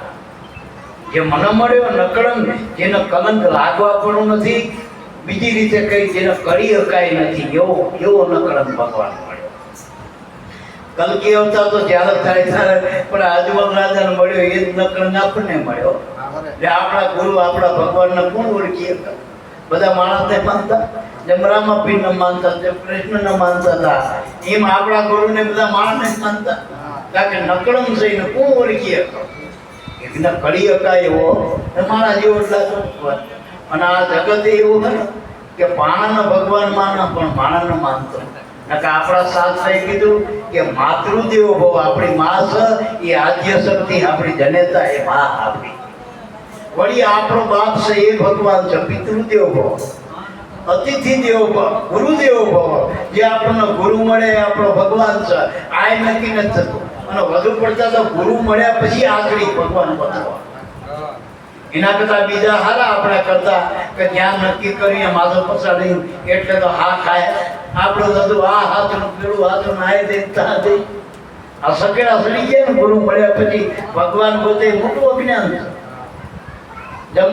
Speaker 2: જે મને મળ્યો નકળંગ, જેને કલંક લાગવા પણ નથી, બીજી રીતે કઈ જેને કરી શકાય નથી, એવો નકળંગ ભગવાન મળ્યો. કલકી અવતાર તો જ્યારે થાય ત્યારે, પણ અજમલ રાજાને મળ્યો એ જ નકળંગ આપણને મળ્યો. એટલે આપણા ગુરુ, આપણા ભગવાનને કોણ ઓળખીએ? બધા માણસને માનતા. જેમ રામાપીરને માનતા જેમ કૃષ્ણને માનતા હતા એમ આપણા ગુરુને બધા માણસને જ માનતા. કારણ કે નકળમ થઈને કોણ ઓળખી એકને કળી હકાય એવો માણા જેવો લાગતો. અને આ જગત એવું છે ને કે પાણાને ભગવાન માને પણ માણાને માનતો. આપણા શાસ્ત્રએ કીધું કે માતૃદેવો ભવ, આપણી મા છે એ આદ્ય શક્તિ, આપણી જનેતા એ મા આપણી. વળી આપણો બાપ છે એ ભગવાન છે, પિતૃદેવો ભવ, અતિથિ દેવો ભવ, ગુરુદેવો ભવ. જે આપણને ગુરુ મળે એ આપણો ભગવાન છે. આ નક્કી નથી થતું. અને વધુ પડતા તો ગુરુ મળ્યા પછી આખરી ભગવાન બનવા. એના કરતા બીજા હારા આપણા કરતા કે જ્યાં નક્કી કરીએ માથો પસાડી એટલે તો હા ખાય. આપણું બધું આ હાથનું પેલું હાથનું નાય દે તા દે. આ સકેડા સડી ગયા ને ગુરુ મળ્યા પછી ભગવાન પોતે મોટું અજ્ઞાન છે. જેમ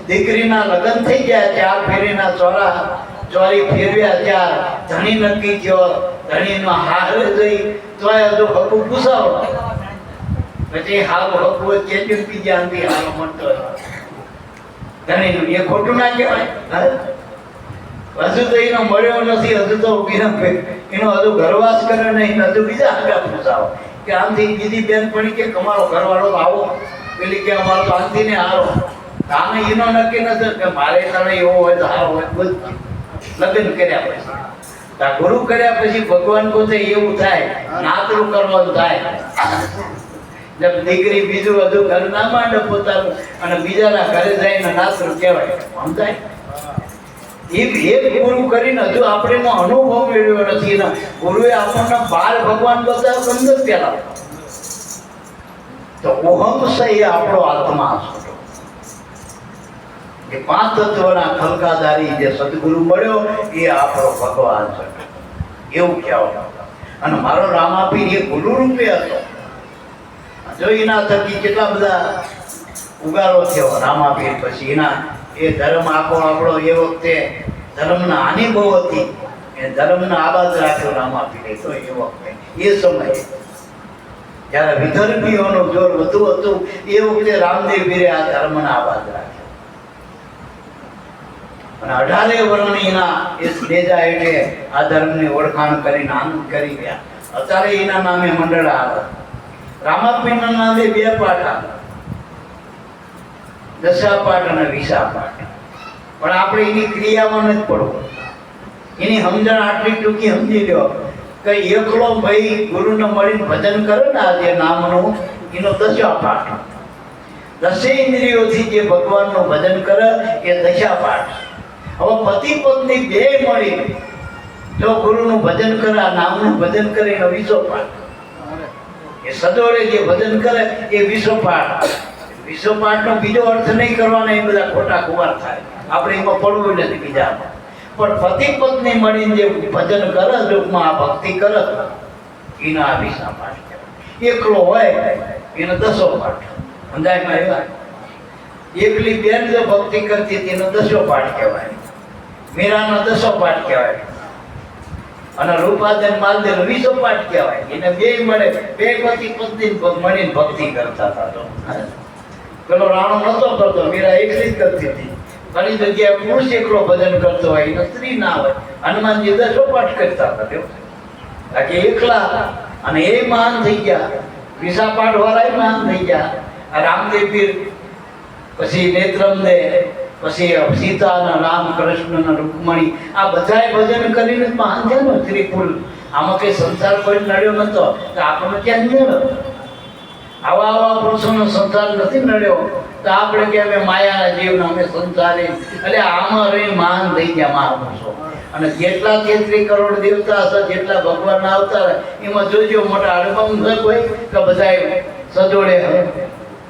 Speaker 2: દીકરીના લગ્ન થઈ ગયા, 4 ફેરીના ચોરી ફેરવ્યા, ત્યાર ધણી નક્કી થયો, ધણીનો હાર જઈ તોય હજુ હકું પૂછાવ પછી હારું હકું ચેન્જ પી ગયા અંતિ હારો મળતો ધણીનું. એ ખોટું ના કહેવાય. હજુ તો એનો મળ્યો નથી, હજુ તો એનો હજુ ઘરવાસ કરે નહીં, હજુ બીજા આગળ પૂછાવો કે આમથી બીજી બેન પડી કે અમારો ઘરવાળો આવો, પેલી કે અમારો તો આમથી ને હારો. આને એનો નક્કી નથી કે મારે તારે એવો હોય તો હારો હોય. બધું લગ્ન કર્યા પછી, ગુરુ કર્યા પછી ભગવાન પોતે એવું થાય, નાતરું કરવાનું થાય. જેમ દીકરી બીજું બધું ઘર ના માંડે પોતાનું અને બીજાના ઘરે જઈને નાતરું કહેવાય. સમજાય? એક ગુરુ કરીને હજુ આપણે અનુભવ મેળવ્યો નથી. એના ગુરુએ આપણને બાર ભગવાન બતાવ્યો અંદર પેલા તો ઓહમ છે એ આપણો આત્મા છે. એ 5 તત્વના ખલકાદારી જે સદગુરુ મળ્યો એ આપણો ભગવાન છે એવું કહેવાય. અને મારો રામાપીર એ ગુરુ રૂપે હતો. જો એના થકી કેટલા બધા ઉગારો થયો રામાપીર પછી. એના એ ધર્મ આપણો એ વખતે ધર્મના હાનિ બહુ હતી, એ ધર્મને આબાદ રાખ્યો રામાપીરે. તો એ વખતે એ સમયે જ્યારે વિદર્ભીઓનું જોર વધુ હતું એ વખતે રામદેવ પીરે આ ધર્મને આબાદ રાખ્યો. અને 18 વર્ષની એના એ સ્નેજા એટલે આ ધર્મની ઓળખાણ કરીને આનંદ કરી ગયા. અત્યારે એના નામે મંડળ આવે. રામાપીરના નામે 2 પાઠ આવે, દશાપાઠ અને વિશાપાઠ. પણ આપણે એની ક્રિયામાં નથી પડવું. એની સમજણ આટલી ટૂંકી સમજી લો કે એકલો ભાઈ ગુરુને મળીને ભજન કરે ને આ જે નામનું, એનો દશાપાઠ. 10 ઇન્દ્રિયોથી જે ભગવાનનું ભજન કરે એ દશાપાઠ. હવે પતિ પત્ની 2 મળી જો ગુરુનું ભજન કરે, આ નામનું ભજન કરે એનો વિશ્વપાઠ. એ સદોડે જે ભજન કરે એ વિશ્વપાઠ. વિશ્વપાઠનો બીજો અર્થ નહીં કરવાનો, એ બધા ખોટા કુવાર થાય. આપણે એમાં પડવું નથી બીજામાં. પણ પતિ પત્ની મળીને જે ભજન કરે, લોકમાં આ ભક્તિ કરે એનો આ વિશ્વપાઠ કહેવાય. એકલો હોય એનો દશોપાઠ. સમજાયમાં એવા એકલી બેન જો ભક્તિ કરતી હતી એનો દશોપાઠ કહેવાય. મીરાનો દશોપાઠ કહેવાય. અને રૂપાદન માલદેવ 20 પાઠ કહેવાય. એને 2 મળે, 2 પતિ પત્ની મળીને ભક્તિ કરતા હતા. પેલો રાણો નતો કરતો, મીરા એકલી જ કરતી હતી. ઘણી જગ્યાએ પુરુષ એકલો ભજન કરતો હોય, એનો સ્ત્રી ના હોય. હનુમાનજી 10 પાઠ કરતા હતા. બાકી એકલા. અને એ મહાન થઈ ગયા. વિશા પાઠ વાળા મહાન થઈ ગયા. રામદેવ પીર, પછી નેત્રમદે, પછી સીતા અને રામ કૃષ્ણ અને રૂકમણી, આ બધાએ ભજન કરીને મહાન થયા ને. ત્રિપુલ આમાં કઈ સંસાર કોઈ નડ્યો નતો તો આપણને ક્યાં નડ્યો? આવા પુરુષોનો સંસાર નથી નડ્યો તો આપણે કે અમે માયાના જીવના અમે સંસારી. એટલે આમાં રહી મહાન થઈ ગયા મહાપુરુષો. અને જેટલા 33 કરોડ દેવતા હશે, જેટલા ભગવાનના અવતાર, એમાં જોજો મોટા અડબમ હોય કે બધાએ સજોડે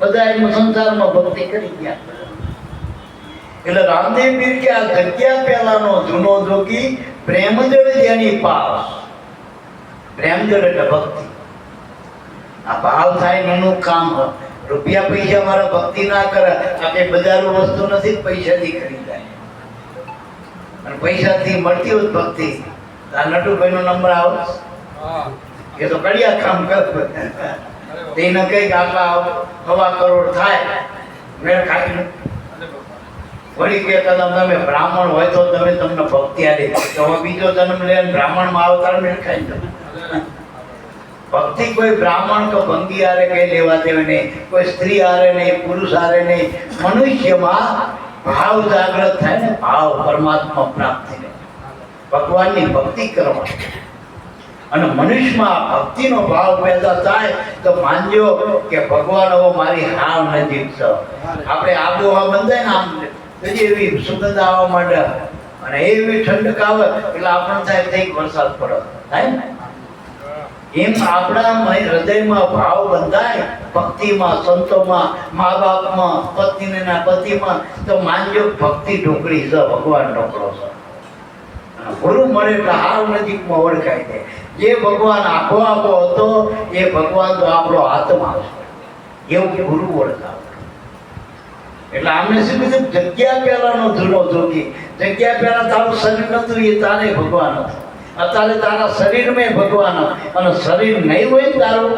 Speaker 2: બધા એમ સંસારમાં ભક્તિ કરી ગયા. એટલે રામદેવ પીર કે આ જગ્યા પહેલાનો જૂનો જોગી પ્રેમજળ જેની પાસ. પ્રેમજળ એટલે ભક્તિ. આ ભાવ થાય એનું કામ. રૂપિયા પૈસા મારા ભક્તિ ના કરે. આ કઈ બજારો વસ્તુ નથી, પૈસાથી ખરીદાય. અને પૈસાથી મળતી હોય ભક્તિ. આ નટુભાઈ નો નંબર આવે એ તો કડિયા કામ કરે. એને કઈક આટલા 1.25 કરોડ થાય, મેળ ખાઈ વળી કે તમે બ્રાહ્મણ હોય તો તમને ભક્તિ આલી તો હવે બીજો જન્મ લઈને બ્રાહ્મણમાં અવતાર મેળખાય ને ભક્તિ કોઈ બ્રાહ્મણ કે ભંગી આરે કઈ લેવા દેવા નહીં, કોઈ સ્ત્રી આરે નહીં, પુરુષ આરે નહીં. મનુષ્યમાં ભાવ જાગૃત થાય ને, ભાવ પરમાત્મા પ્રાપ્તિને ભગવાનની ભક્તિ કરવાની અને મનુષ્યમાં ભક્તિનો ભાવ પેદા થાય તો માનજો કે ભગવાન હવે મારી હાવ નજીક છે. આપણે આબોહવા બંધાય ને આમ એવી સુગંધ આવવા માંડે અને એવી ઠંડક આવે એટલે આપણને થાય કંઈક વરસાદ પડે થાય ને એમ આપણા હૃદયમાં ભાવ બંધાય ભક્તિમાં, સંતોમાં, મા બાપમાં, પત્નીના પતિમાં તો માનજો ભક્તિ ઢોકળી છે, ભગવાન ઢોકળો છે. ગુરુ મળે એટલે હાવ નજીકમાં ઓળખાય છે. જે ભગવાન આપો આપો હતો એ ભગવાન તો આપણો હાથમાં છે એવું ગુરુ ઓળખાવે. એટલે આમને શું કીધું જગ્યા પહેલાનો ધૂલો જોગી. જગ્યા પહેલા તારું શરીર નતું એ તારે ભગવાન હતું. અત્યારે તારા શરીરમાં ભગવાન અને શરીર નહીં હોય તારું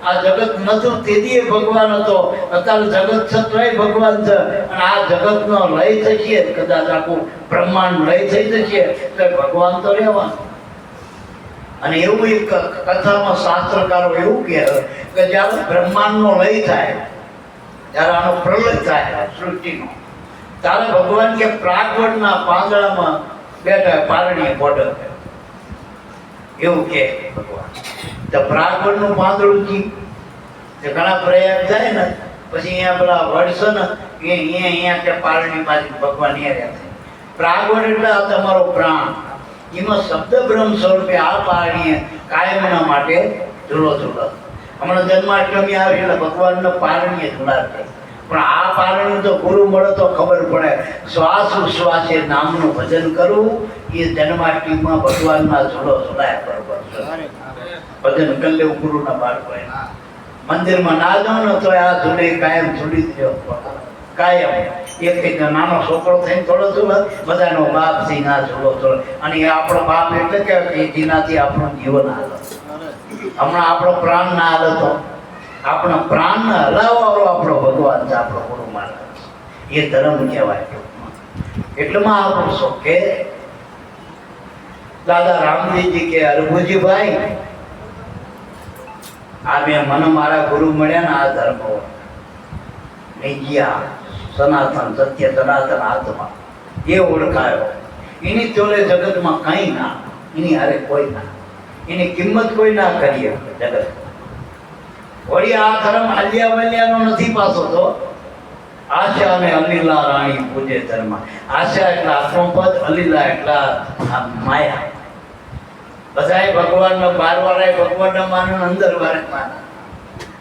Speaker 2: આ જગત નતું તેથી ભગવાન હતો. અત્યારે જગત છે તોય ભગવાન છે અને આ જગતનો લય થશે કદાચ આખું બ્રહ્માંડ લય થઈ જશે તો ભગવાન તો રહેવાનું. અને એવું એક કથામાં શાસ્ત્રકારો એવું કહે કે જ્યારે બ્રહ્માંડનો લય થાય જ્યારે આનો પ્રલય થાય સૃષ્ટિનો ત્યારે ભગવાન કે પ્રાગવડના પાંદડામાં બેઠા પારણીએ બોર્ડર એવું કે ભગવાન તો પ્રાગવડનું પાંદડું જી ઘણા પ્રયાગ જાય ને પછી અહીંયા પેલા વડ છે ને અહીંયા કે પારણી બાજુ ભગવાન અહીંયા રહ્યા. પ્રાગવડ એટલે આ તમારો પ્રાણ એમાં શબ્દ બ્રહ્મ સ્વરૂપે આ પારણીએ કાયમના માટે ઝૂલો ઝૂલો. હમણાં જન્માષ્ટમી આવી એટલે ભગવાનનો પારણીએ ઝુલાડે પણ આ પારણી તો ગુરુ મળે તો ખબર પડે. શ્વાસ ઉશ્વાસે નામનું ભજન કરવું એ જન્માષ્ટમીમાં ભગવાનના ઝૂલો ઝુલાયા બરોબર ભજન કરી લેવું ગુરુના બાળકો. મંદિરમાં ના જાઓ ને તો આ ઝૂલે કાયમ ઝૂલી જ રહ્યો કાયમ. એક નાનો છોકરો થઈને થોડો ઝૂલો બધાનો બાપ થી ના ઝૂલો થોડો અને એ આપણો બાપ એટલે કે જેનાથી આપણું જીવન હાલે. હમણાં આપણો પ્રાણ ના હાલે તો આપણા પ્રાણ ને હલાવવાળો આપણો ભગવાન છે, આપણો ગુરુ મહારાજ. એ ધર્મ કહેવાય. એટલેમાં આપણું શોખ કે દાદા રામદેવજી કે અરભુજીભાઈ આ મેં મને મારા ગુરુ મળ્યા ને આ ધર્મ નિજ્યા સનાતન સત્ય સનાતન આત્મા એ ઓળખાયો. એની ચોલે જગતમાં કઈ ના, એની હારે કોઈ ના, એની કિંમત કોઈ ના કરીએ જગત. વળી આ ધર્મ આલિયા વલિયાનો નથી પાછો તો આશા અને અલીલા રાણી પૂજે ધર્મ. આશા એટલે આત્મપદ, અલીલા એટલે માયા. બધાએ ભગવાનનો બાર વાળાએ ભગવાનને માને, અંદર વાળે માને.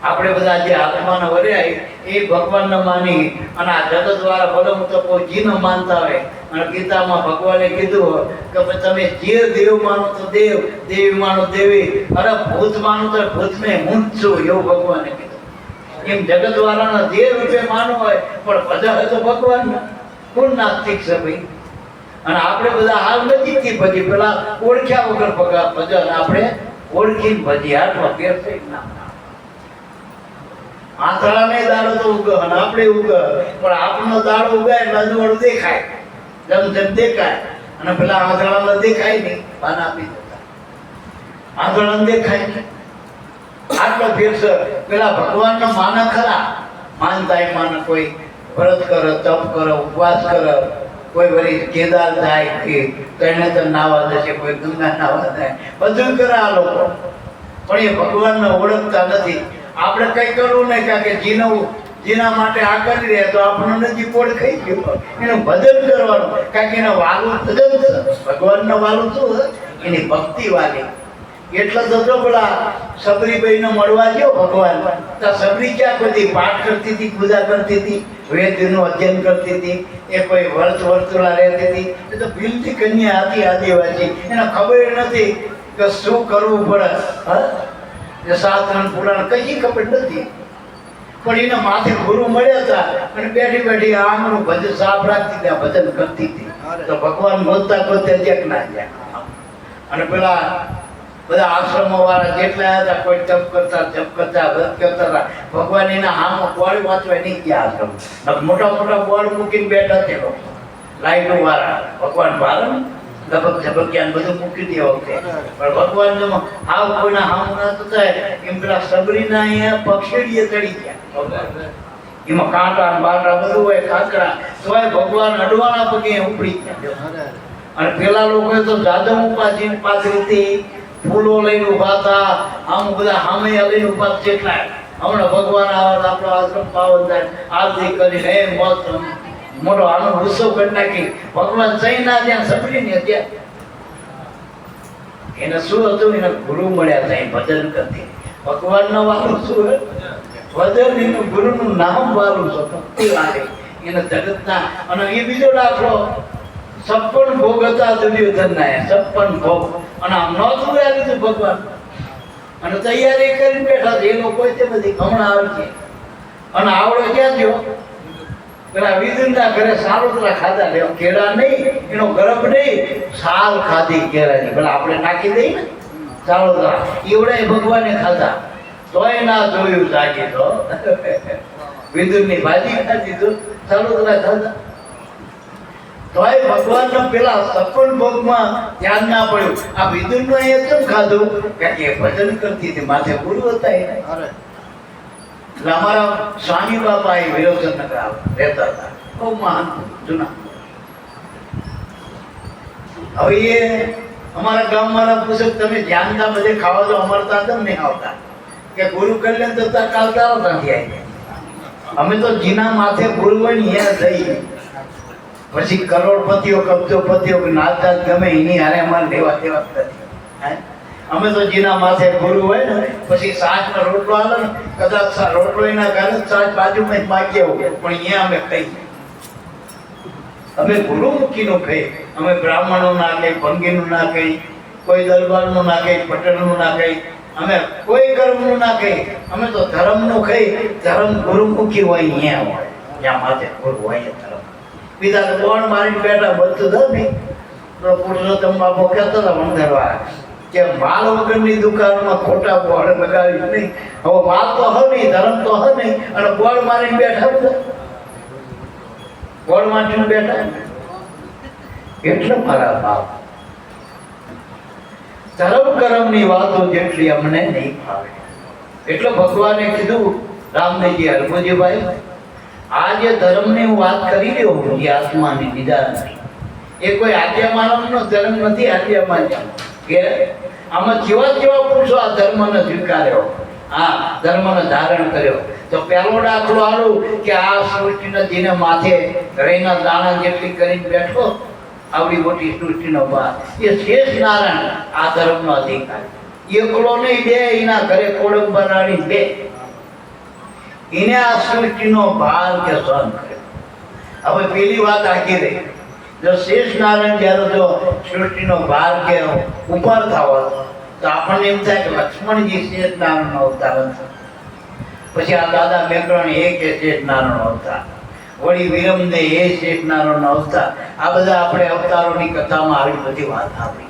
Speaker 2: આપણે બધા જે આત્માને વર્યા એ ભગવાનને માની અને આ જગત વાળા ભલે હું તો કોઈ જીને માનતા હોય અને ગીતામાં ભગવાને કીધું કે તમે જે દેવ માનો તો દેવ, દેવી માનો દેવી, અરે ભૂત માનો તો ભૂતને હું જ છું એવું ભગવાને કીધું. એમ જગત વાળાના જે રૂપે માનો હોય પણ ભજન હોય તો ભગવાન કોણ નાસ્તિક છે ભાઈ. અને આપણે બધા હાલ નજીકથી ભજી પેલા ઓળખ્યા વગર ભજન આપણે ઓળખીને ભજી હાથમાં ફેર થઈ ના આંધળાને દાડો તો ઉગે અને આપણે ઉગે પણ આપણનો દાડો ઉગાય એટલે અજવાળું દેખાય, જેમ જેમ દેખાય અને પેલા આંધળાને દેખાય નહીં પાન આપી દેતા આંધળાને દેખાય નહીં. આટલો ફેર છે. પેલા ભગવાનનો માને ખરા, માનતા માને કોઈ વ્રત કરે, તપ કરે, ઉપવાસ કરે, કોઈ વળી કેદાર જાય કે તરણેતર નાવા જશે, કોઈ ગંગા નાવા જાય, બધું કરે આ લોકો પણ એ ભગવાનને ઓળખતા નથી. આપણે કઈ કરવું નહીં કારણ કે જીના માટે આ કરી રહ્યા તો આપણને નજીક ઓળખાઈ ગયો. એનું ભજન કરવાનું કારણ કે એના વાલું ભજન છે. ભગવાનનો વાલું શું છે? એની ભક્તિ વાલી. એટલે તો જો પેલા સબરીબાઈને મળવા ગયો ભગવાન તો સબરી ક્યાં બધી પાઠ કરતી હતી, પૂજા કરતી હતી, વેદનું અધ્યયન કરતી હતી, એ કોઈ વર્તુળા રહેતી હતી. એ તો ભીલથી કન્યા હતી આદિવાસી, એને ખબર નથી કે શું કરવું પડે. શાસ્ત્ર પુરાણ કઈ ખબર નથી પણ એના માથે ગુરુ મળ્યા હતા અને બેઠી બેઠી આંગણું ભજન સાફ રાખતી હતી, ભજન કરતી હતી. તો ભગવાન બોલતા બોલતા જેક ના ગયા અને પેલા બધા આશ્રમો વાળા જેટલા હતા કોઈ તપ કરતા, જપ કરતા, વ્રત કરતા હતા. ભગવાન એના હામો બોર્ડ વાંચવા નહીં ગયા આશ્રમ, મોટા મોટા બોર્ડ મૂકીને બેઠા છે લોકો. લાઈટો વાળા ભગવાન વાળા લપક ઝપક્યા બધું મૂકી દે વખતે પણ ભગવાન હાવ કોઈના હાવ ના તો થાય એમ પેલા સબરીના અહીંયા પક્ષીડીએ ચડી ગયા એમાં કાંટા બાંટા બધું હોય કાંકરા તોય ભગવાન અડવાના પગે ઉપડી ગયા અને પેલા લોકોએ તો જાદવ ઉપાજી પાછળથી ફૂલો લઈને ઉભા હતા આમ બધા હામૈયા લઈને ઉભા જેટલા હમણાં ભગવાન આવે આપણો આશ્રમ પાવન થાય આરતી કરીને હે મસ્ત મોટો આનો ઉત્સવ કરી નાખી ભગવાન સૈના ત્યાં સબરીને ત્યાં એને શું હતું એના ગુરુ મળ્યા હતા એ ભજન કરતી ભગવાનનો વાલું શું ભજન એનું ગુરુનું નામ વાલું છે ભક્તિ લાગે એને જગતના અને એ બીજો દાખલો 56 ભોગ હતા દુર્યોધનના 56 ભોગ અને આમ નહોતું લીધું ભગવાન અને તૈયારી કરીને બેઠા છે એ લોકો તે બધી હમણાં આવશે અને આવડો ક્યાં થયો પેલા વિદુરના ઘરે સારોતરા ખાધા લે કેળા નહીં એનો ગરબ નહીં સાલ ખાધી કેળાની પેલા આપણે નાખી દઈએ ને સારોતરા એવડા ભગવાને ખાધા તોય ના જોયું જાગી તો વિદુરની ભાજી ખાધી તો સારોતરા ખાધા તોય ભગવાનનો પેલા 56 ભોગમાં ધ્યાન ના પડ્યું આ વિદુરનો એ કેમ ખાધું કે ભજન કરતી હતી માથે ગુરુ હતા એને એટલે અમારા સ્વામી બાપા એ વિરોચનનગર રહેતા હતા બહુ મહાન જૂના હવે એ અમારા ગામવાળા પૂછે તમે ધ્યાનતા બધે ખાવા દો અમારે ત્યાં કેમ નહીં આવતા કે ગુરુ કલ્યાણ થતા કાલતા ત્યાંથી આવી અમે તો જીના માથે ગુરુ હોય ને અહીંયા થઈ પછી કરોડપતિઓ કબજોપતિઓ નાચતા ગમે એની હારે અમારે લેવા દેવા નથી અમે તો જીના માથે ગુરુ હોય ને પછી સાચનો રોટલો આવે ને કદાચ રોટલો એના ઘરે સાચ બાજુમાં જ માગ્યા હોય પણ અહીંયા અમે ખાઈ અમે ગુરુ મૂકીનું ખાઈ અમે બ્રાહ્મણો ના ખાઈ ભંગીનું ના ખાઈ કોઈ દરબારનું ના ખાઈ પટેલનું ના ખાઈ અમે કોઈ કર્મનું ના ખાઈ અમે તો ધર્મનું ખાઈ ધર્મ ગુરુમુખી હોય અહીંયા હોય જ્યાં માથે ગુરુ હોય ધર્મ બીજા તો કોણ મારી બેઠા બધું થયું ને તો પુરુષોત્તમ બાપુ કહેતા હતા વંદરવા કે માલ વગરની દુકાનમાં ખોટા બોર્ડ લગાવી નહીં હવે માલ તો હ નહીં ધર્મ તો હ નહીં અને બોર્ડ મારીને બેઠા બધા બોર્ડ મારીને બેઠા એટલે મારા બાપ ધર્મ કર્મની વાતો જેટલી અમને નહીં ફાવે એટલે ભગવાને કીધું રામદેવજી હરભુજીભાઈ આ જે ધર્મની હું વાત કરી રહ્યો છું એ આત્માની બીજા નથી એ કોઈ આદ્યમાનવનો ધર્મ નથી આદ્યમાન કે આમાં જેવા પુરુષો આ ધર્મને સ્વીકાર્યો આ ધર્મને ધારણ કર્યો તો પહેલો દાખલો આલું કે આ સૃષ્ટિના જેને માથે રહીના દાણા જેટલી કરીને બેઠો આવડી મોટી સૃષ્ટિનો ભાર એ શેષ નારાયણ આ ધર્મનો અધિકારી એકલો નહીં બે એના ઘરે કોડંબર રાણી બે એને આ સૃષ્ટિનો ભાર કે સહન કર્યો હવે પેલી વાત આખી રહી જો શેષ નારાયણ જ્યારે જો સૃષ્ટિનો ભાર કે ઉપર થવા તો આપણને એમ થાય કે લક્ષ્મણજી શેષ નારાયણનો અવતાર છે પછી આ દાદા મેકરણ એ કે શેષ નારાયણનો અવતાર વળી વિરમદે એ શેષ નારાયણનો અવતાર આ બધા આપણે અવતારોની કથામાં આવી બધી વાત આપી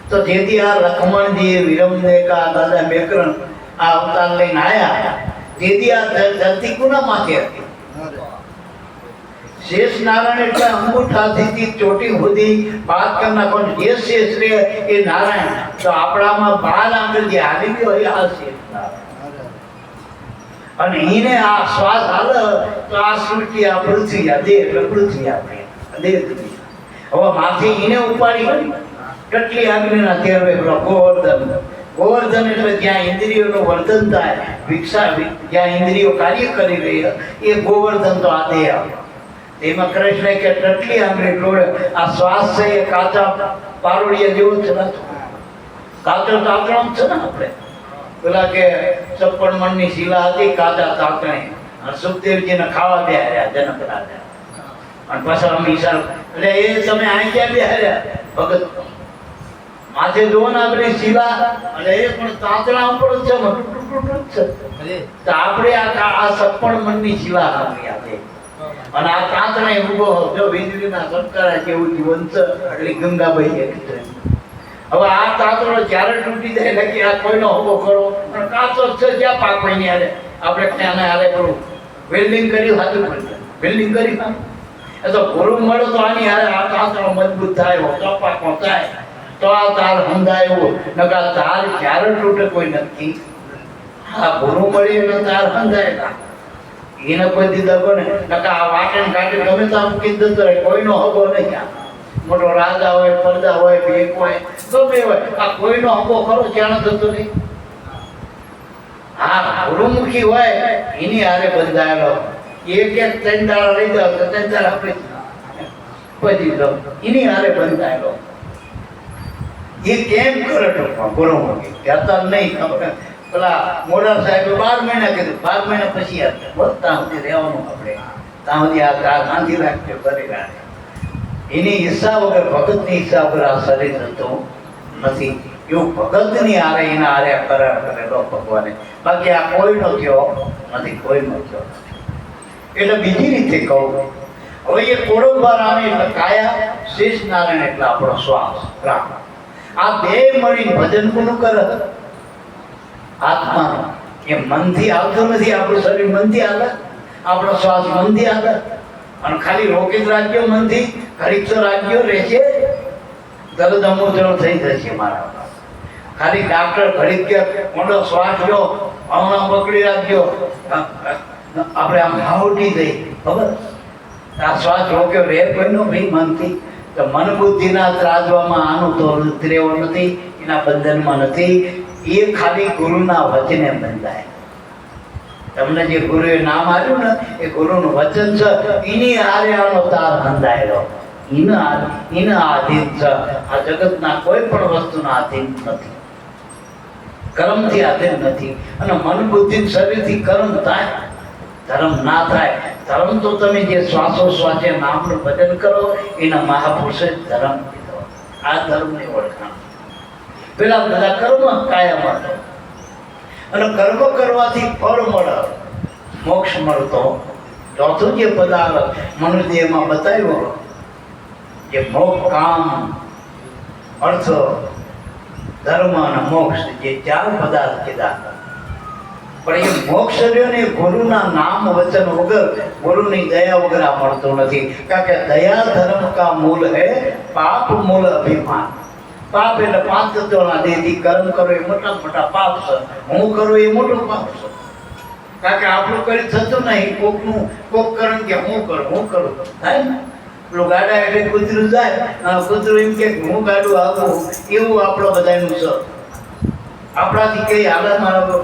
Speaker 2: તો જેથી આ લક્ષ્મણજી વિરમદે કા દાદા મેકરણ આ અવતાર લઈને આવ્યા તેથી આ ધરતી કોના માથે હતી શેષ નારાયણ એટલે અંગૂઠાથી ચોટી સુધી વાત કરનાર પણ જે શેષ રે એ નારાયણ તો આપણામાં 12 આંગળ જે હાલી ગયો એ આ શેષ નારાયણ અને એને આ શ્વાસ હાલે તો આ સૃષ્ટિ આ પૃથ્વી આ દેહ એટલે પૃથ્વી આપણે દેહ હવે માથે એને ઉપાડી કેટલી આજ્ઞાના તેરવે ગોવર્ધન એટલે જ્યાં ઇન્દ્રિયોનું વર્ધન થાય જ્યાં ઇન્દ્રિયો કાર્ય કરી રહી એ ગોવર્ધન તો આ દેહ એમાં કૃષ્ણ કે ટટલી આંગળી ટોળે આ શ્વાસ છે એ કાચા પારોડિયા જેવો છે ને કાચો તાતણો છે ને આપણે પેલા કે 56 મણની શિલા હતી કાચા તાતણે સુખદેવજીને ખાવા બેહાર્યા જનક રાજા અને પાછળ અમે ઈશારો એટલે એ તમે અહીં ક્યાં બેહાર્યા ભગત માથે જોવો ને આપણે શિલા અને એ પણ તાતણા ઉપર જ છે તો આપણે આ 56 મણની શિલા આપી આપે અને આ તાતણા ઉભો જો વીજળીના સંસ્કાર કેવું જીવંત એટલે ગંગાબાઈ હવે આ તાતણો જ્યારે તૂટી જાય એટલે કે આ કોઈનો ઉભો કરો અને કાચો છે જ્યાં પાક ની હારે આપણે ત્યાં હારે કરું વેલ્ડિંગ કરી સાચું કરી વેલ્ડિંગ કરી એ તો ગુરુ મળ્યો તો આની હારે આ તાતણો મજબૂત થાય, ચોપાકો થાય તો આ તાર હંધાય એવું. નકા તાર ક્યારે તૂટે કોઈ નક્કી. આ ગુરુ મળી એટલે તાર હંધાય ના, એને કોઈ દીધા કોને. નકા આ વાટે કાઢે ગમે તો આમ કીધું તો કોઈનો હગો નહીં. આ મોટો રાજા હોય, પડદા હોય, ભેગ હોય, ગમે હોય, આ કોઈનો હગો ખરો ક્યાં થતો નહીં. હા, ગુરુમુખી હોય એની હારે બંધાયેલો. એક ત્રણ દાડા લઈ જાવ તો ત્રણ દાડા પછી લો એની હારે બંધાયેલો. એ કેમ કરે ટૂંકમાં ગુરુમુખી કહેતા નહીં. પેલા મોટા સાહેબે 12 મહિના કીધું, 12 મહિના પછી ત્યાં સુધી રહેવાનું. આપણે ત્યાં સુધી આ ગાંધી રાખજો કરી રાખે. એની ઈચ્છા વગર, ભગતની ઈચ્છા વગર આ શરીર થતું નથી. એવું ભગતની હારે એના હારે કરાર કરેલો ભગવાને. બાકી આ કોઈનો થયો નથી, કોઈનો થયો નથી. એટલે બીજી રીતે કહું, હવે એ કોડંબા રાણી એટલે કાયા, શેષ નારાયણ એટલે આપણો શ્વાસ પ્રાણ. આ બે મળીને ભજન કોનું કરે? આત્માનો. એ મનથી આવતું નથી. આપણું શરીર મનથી હાલે, આપણો શ્વાસ મનથી હાલે. અને ખાલી રોકી જ રાજ્યો મનથી, ઘડીક તો રાજ્યો રહેશે, તરત અમૂર્તનો થઈ જશે મારા. ખાલી ડાક્ટર ઘડીક કે મોટો શ્વાસ લ્યો, હમણાં પકડી રાખજો, આપણે આમ હાવટી દઈ ખબર. આ શ્વાસ રોક્યો રે કોઈનો ભાઈ મનથી. તો મન બુદ્ધિના ત્રાજવામાં આનું તો ઉતરેવો નથી, એના બંધનમાં નથી. એ ખાલી ગુરુના વચને બંધાય. તમને જે ગુરુએ નામ આપ્યું ને એ ગુરુનું વચન છે. એની હારે આનો તાર બંધાયેલો, એના આધીન છે. આ જગતના કોઈ પણ વસ્તુના આધીન નથી, કર્મથી આધીન નથી. અને મન બુદ્ધિ શરીરથી કર્મ થાય, ધર્મ ના થાય. ધર્મ તો તમે જે શ્વાસોશ્વાસે નામનું ભજન કરો એના મહાપુરુષે ધર્મ કીધો. આ ધર્મની ઓળખાણ. પેલા બધા કર્મ કાયમ હતો, અને કર્મ કરવાથી ફળ મળે, મોક્ષ મળતો. ચોથું જે પદાર્થ મનુદેહમાં બતાવ્યો, જે મોક્ષ, કામ, અર્થ, ધર્મ અને મોક્ષ, જે 4 પદાર્થ કીધા. પણ એ મોક્ષ રહ્યો ને ગુરુના નામ વચન વગર, ગુરુની દયા વગર આ મળતો નથી. કારણ કે દયા ધર્મ કા મૂળ હે, પાપ મૂળ અભિમાન. પાપ એટલે 5 તત્વોના દેહથી કર્મ કરો એ મોટા મોટા પાપ છે. હું કરું એ મોટું પાપ છે. કારણ કે આપણું કરી થતું નહીં. કોક કરણ કે હું કરું થાય ને. પેલું ગાડા એટલે કૂતરું જાય, કૂતરું એમ કે હું ગાડું આવું, એવું આપણો બધાનું છે. આપણાથી કઈ હાલત મારા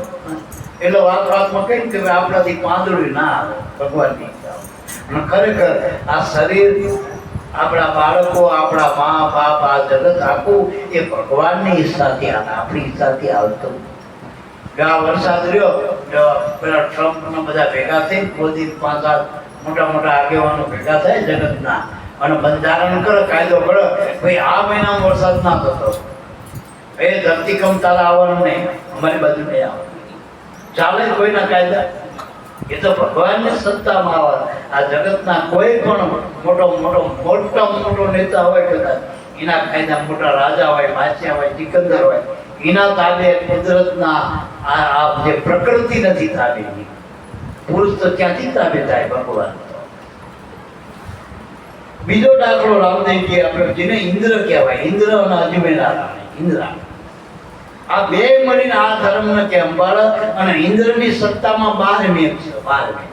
Speaker 2: એટલે વાતમાં કઈ કે આપણાથી પાંદડું ના આવે ભગવાનની. અને ખરેખર આ શરીર, આપણા બાળકો, આપણા મા બાપ, આ જગત આખું એ ભગવાનની ઈચ્છાથી આવે, આપણી ઈચ્છાથી આવતું. આ વરસાદ રહ્યો, પેલા ટ્રમ્પ બધા ભેગા થઈ, મોદી 5-7 મોટા મોટા આગેવાનો ભેગા થાય જગતના, અને બંધારણ કરે, કાયદો કરે, ભાઈ આ મહિનામાં વરસાદ ના થતો, એ ધરતીકંપ તારા આવવાનું નહીં, અમારી બાજુ નહીં આવે. ચાલે કોઈના કાયદા? એ તો ભગવાનની સત્તામાં આવે. આ જગતના કોઈ પણ મોટો નેતા હોય, કદાચ એના કાયદા, મોટા રાજા હોય, બાદશાહ હોય, સિકંદર હોય, એના તાબે કુદરતના આ જે પ્રકૃતિ નથી તાબેની. પુરુષ તો ક્યાંથી તાબે થાય? ભગવાન. બીજો દાખલો રામદેવજી આપણે જેને ઇન્દ્ર કહેવાય, ઇન્દ્ર અને અજમેરા રાણી. ઇન્દ્રા આ બે મળીને આ ધર્મને કેમ બાળક. અને ઇન્દ્રની સત્તામાં 12 મેઘ છે. 12 મેઘ,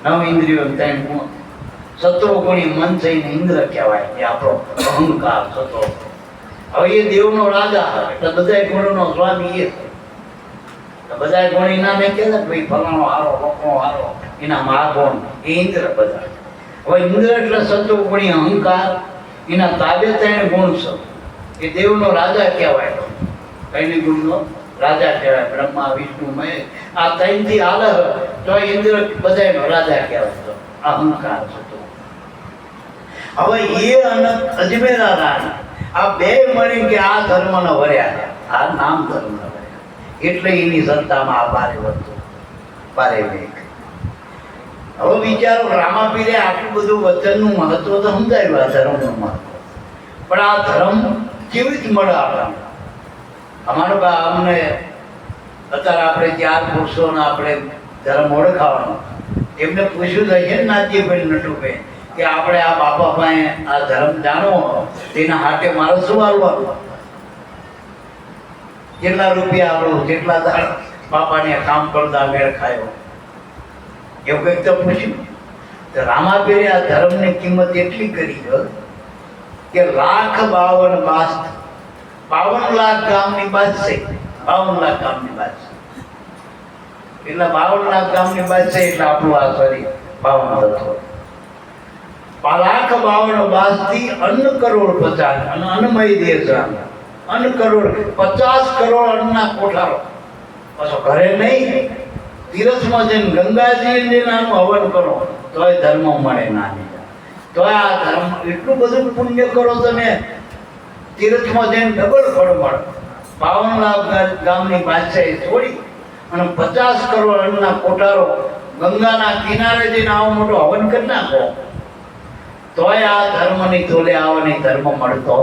Speaker 2: 9 ઇન્દ્રિયો, 3 ગુણ. 17 ગુણી મન થઈને ઇન્દ્ર કહેવાય. એ આપણો અહંકાર થતો. હવે એ દેવનો રાજા એટલે બધા ગુણોનો સ્વામી એ છે. બધા ગુણ એના નહીં કહેતા ભાઈ ફલાણો હારો, રોકણો હારો, એના મહાગુણ એ ઇન્દ્ર બધા. હવે ઇન્દ્ર એટલે 17 ગુણી અહંકાર, એના તાબે 3 ગુણ છે. એ દેવનો રાજા કહેવાય. કઈ ગુણનો રાજા કહેવાય. બ્રહ્મા, વિષ્ણુ, મહેશ, આ 3 થી હાલે તો ઇન્દ્ર બધાનો રાજા કહેવાય. તો અહંકાર થતો. હવે એ અને અજમેરા રાણી આ બે મળી કે આ ધર્મને વર્યા, આ નામ ધર્મને વર્યા. એટલે એની સત્તામાં આ 12 વસ્તુ, 12 મેઘ. હવે વિચારો, રામાપીરે આટલું બધું વચનનું મહત્વ તો સમજાવ્યું, આ ધર્મનું મહત્વ. પણ આ ધર્મ કેવી રીતે મળે આપણને? અમારો અમને અત્યારે આપણે 4 પુરુષોને આપણે ધર્મ ઓળખાવાનો. એમને પૂછ્યું થાય છે નાથજીભાઈ, નટુભાઈ, કે આપણે આ બાપા પાસે આ ધર્મ જાણવો તેના હાથે મારે શું હાલવાનું, કેટલા રૂપિયા આપણો, કેટલા દાડ બાપાને કામ કરતા મેળ ખાયો, એવું કંઈક તો પૂછ્યું. તો રામાપીરે આ ધર્મની કિંમત એટલી કરી કે 1,52,000 52 લાખ ગામની બાદશાહી, 52 લાખ ગામની બાદશાહી, એટલે 52 લાખ ગામની બાદશાહી એટલે આપણું આ શરીર 52 થતો. 1,52,000 થી અન્ન કરોડ 50 અને અન્નમય દેશ, અન્ન કરોડ 50 કરોડ અન્નના કોઠારો. પાછો ઘરે નહીં, તીરથમાં જઈને ગંગાજીને નાનું હવન કરો તોય ધર્મ મળે ના. તોય આ ધર્મ એટલું બધું પુણ્ય કરો તમે, તીરથમાં જઈને ડબલ ફળ મળે. 52 લાખ ગામની બાદશાહી છોડી અને 50 કરોડ અન્નના કોઠારો ગંગાના કિનારે જઈને આવો મોટો હવન કરી નાખો તોય આ ધર્મની તોલે આવવાની ધર્મ મળતો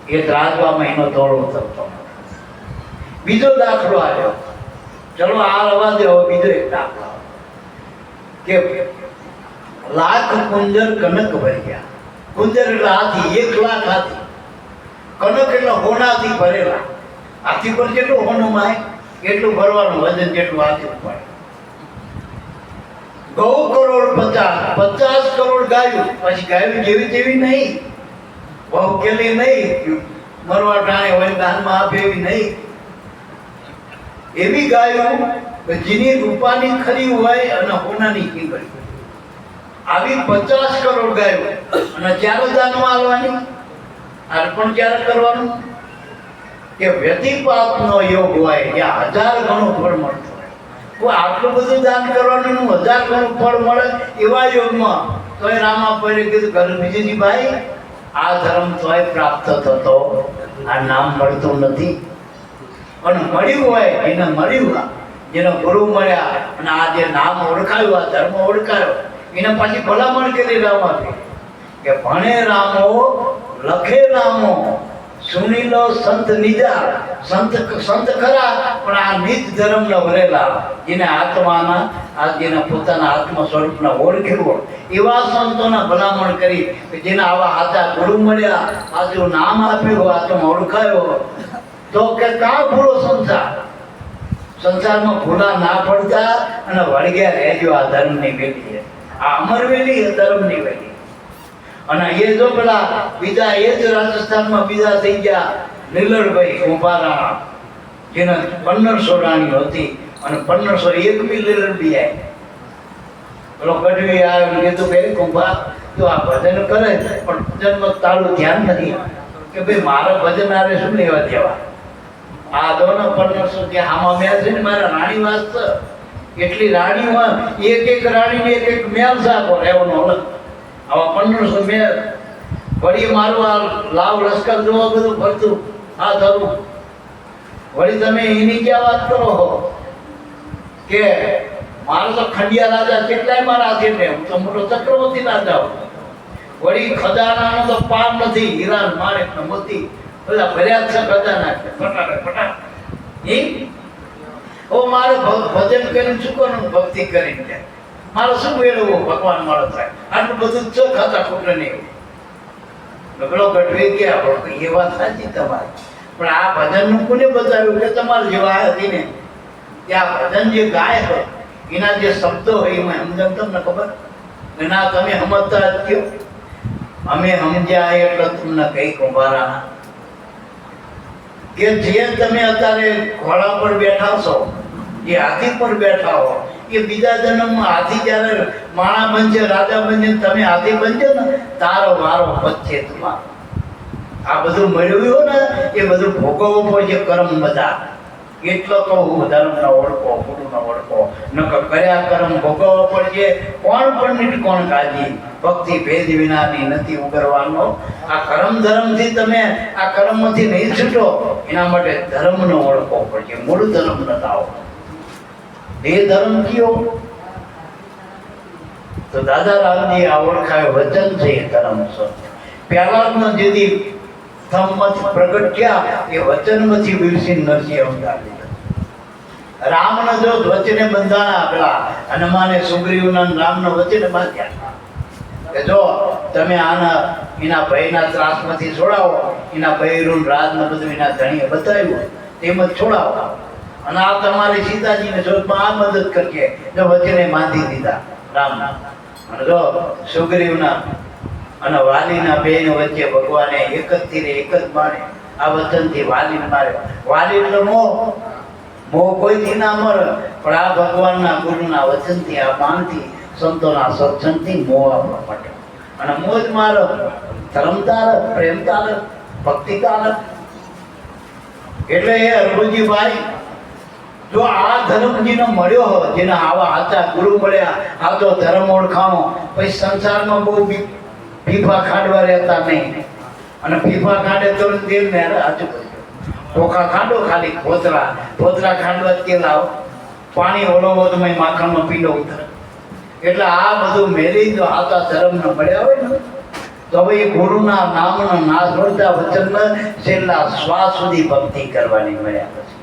Speaker 2: એ ત્રાજવામાં એનો તોડો થતો. બીજો દાખલો આવ્યો, ચલો આ રવા દે. બીજો એક દાખલો કે 1,00,000 કુંજર કનક ભર્યા. કુંજર એટલે હાથી, 1,00,000 હાથી. કનક એટલે હોનાથી ભરેલા. હાથી પર કેટલું હોનું માય એટલું ભરવાનું, વજન જેટલું હાથી ઉપાડે. ગૌ કરોડ 50 કરોડ ગાયું. પછી ગાયું જેવી જેવી નહીં, બહુ કેલી નહીં, મરવા ટાણે હોય દાનમાં આપે એવી નહીં. એવી ગાયું જેની રૂપાની ખરી હોય અને હોનાની કીંગળી. આવી 50 કરોડ ગાયું. અને ક્યારે દાનમાં આવવાની, અર્પણ ક્યારે કરવાનું કે વ્યતિપાતનો યોગ હોય ત્યાં 1000 ગણું ફળ મળતું હોય. કોઈ આટલું બધું દાન કરવાનું 1000 ગણું ફળ મળે એવા યોગમાં તોય રામાપીરે કીધું ગરમીજી ભાઈ આ ધર્મ તોય પ્રાપ્ત થતો, આ નામ મળતું નથી. અને મળ્યું હોય એને મળ્યું, જેને ગુરુ મળ્યા અને આ જે નામ ઓળખાયું, આ ધર્મ ઓળખાયો, એને પાછી ભલામણ કરી રામાપીરે કે ભણે રામો લખે રામો સુની લો સંત નિજા. સંત ખરા પણ આ નિજ ધર્મના વરેલા, જેને આત્માના આ જેને પોતાના આત્મ સ્વરૂપના ઓળખ્યું એવા સંતોના ભલામણ કરી કે જેને આવા હાથા ગુરુ મળ્યા, આટલું નામ આપ્યું, આત્મ ઓળખાયો તો કે કા ભૂલો સંસારમાં ભૂલા ના પડતા અને વળગ્યા રહેજો આ ધર્મની વેલી. આ અમરવેલી ધર્મની વેલી. અને એ જો પેલા બીજા એ જ રાજસ્થાનમાં બીજા થઈ ગયા લીલરભાઈ કુંભારા, જેને 1500 રાણીઓ હતી અને 1501 બી લીલર બી આવી. પેલો ગઢવી આવ્યો કીધું કે કુંભા તો આ ભજન કરે પણ ભજનમાં તારું ધ્યાન નથી કે ભાઈ મારા ભજન આરે શું લેવા દેવા. આ દોનો 1500 કે આમાં મેં છે ને મારા રાણી વાસ એટલી રાણીમાં એક રાણીને એક મેલ સાકો રહેવાનો અલગ. આવા 1500 મેં વળી મારું આ લાવ લશ્કર જોવા બધું ફરતું આ ધરું. વળી તમે એની ક્યાં વાત કરો કે મારો તો ખંડિયા રાજા કેટલાય મારા હાથે ને, હું તો મોટો ચક્રવર્તી રાજા. વળી ખજાનાનો તો પાર નથી, હીરા માણેક ને મોતી બધા ભર્યા છે ખજાના ફટાફટ. ઓ મારે ભજન કરીને શું કરવાનું, ભક્તિ કરીને મારો શું મેળવવો, ભગવાન મારો થાય આટલું બધું ચો ખાતા ખોટે નહીં. પેલો ગઢવી કે એ વાત સાચી તમારી, પણ આ ભજનનું કોને બતાવ્યું કે તમારે જેવા હતી ને કે આ ભજન જે ગાય હોય એના જે શબ્દો હોય એમાં સમજણ તમને ખબર ના, તમે સમજતા જ કયો. અમે સમજ્યા એટલે તમને કઈ કુંભારા કે જે તમે અત્યારે ઘોડા પર બેઠા છો, જે હાથી પર બેઠા હો, એ બીજા જન્મમાં હાથી જ્યારે માણા બનશે, રાજા બનશે, તમે હાથી બનજો ને તારો વારો બચશે તમારો. આ બધું મળ્યું ને એ બધું ભોગવવું પડશે કર્મ બધા. એટલો કહું ધર્મનો ઓળખો, ગુરુનો ઓળખો, નકર કર્યા કર્મ ભોગવવા પડશે. કોણ પંડિત કોણ કાજી, ભક્તિ ભેદ વિનાની નથી ઉગરવાનો. આ કર્મ ધર્મથી તમે આ કર્મમાંથી નહીં છૂટો એના માટે ધર્મનો ઓળખવો પડશે, મૂળ ધર્મ ન થાવ. એ ધર્મ કયો તો દાદા રામજી આ ઓળખાય વચન છે એ ધર્મ છે. પહેલાનો જેથી થમત પ્રગટ થયા એ વચનમાંથી વિરસી નરસિંહ અવતાર લીધો. રામને જો વચને બંધાણા પેલા હનુમાને સુગ્રીવના રામનો વચને બાંધ્યા કે જો તમે એના ભયના ત્રાસમાંથી છોડાવો, એના ભયરૂન રાજને બધું એના ધણીએ બતાવ્યું તેમ જ છોડાવો. અને આ તમારી સીતાજીને જોતમાં આ મદદ કરશે. જો વચને બાંધી દીધા રામના. અને જો સુગ્રીવના અને વાલીના બેન વચ્ચે ભગવાને એક જ તીરે એક જ બાણે આ વચનથી વાલીને માર્યો. વાલી એટલે મોહ કોઈથી ના મરે, પણ આ ભગવાનના ગુરુના વચનથી, આ બાણથી, સંતોના સત્સંગથી મોહ આપણો મટે. અને મોહ જ મારો ધર્મ તારક, પ્રેમ તારક, ભક્તિ તારક. એટલે એ હરભુજીભાઈ જો આ ધર્મજીને મળ્યો હોય, જેને આવા સાચા ગુરુ મળ્યા, આ તો ધર્મ ઓળખાણો, પછી સંસારમાં બહુ ફીફા ખાંડવા રહેતા નહીં. અને ફીફા ખાંડે તો તેલ ને હાચું ચોખા ખાંડો ખાલી ફોતરા ખાંડવા તેલ આવો, પાણી ઓલોવો તો માખણમાં પીલો ઉતરે. એટલે આ બધું મેલી જો આતા ધર્મને મળ્યા હોય ને, તો હવે એ ગુરુના નામનો ના છોડતા વચન છેલ્લા શ્વાસ સુધી ભક્તિ કરવાની મળ્યા પછી.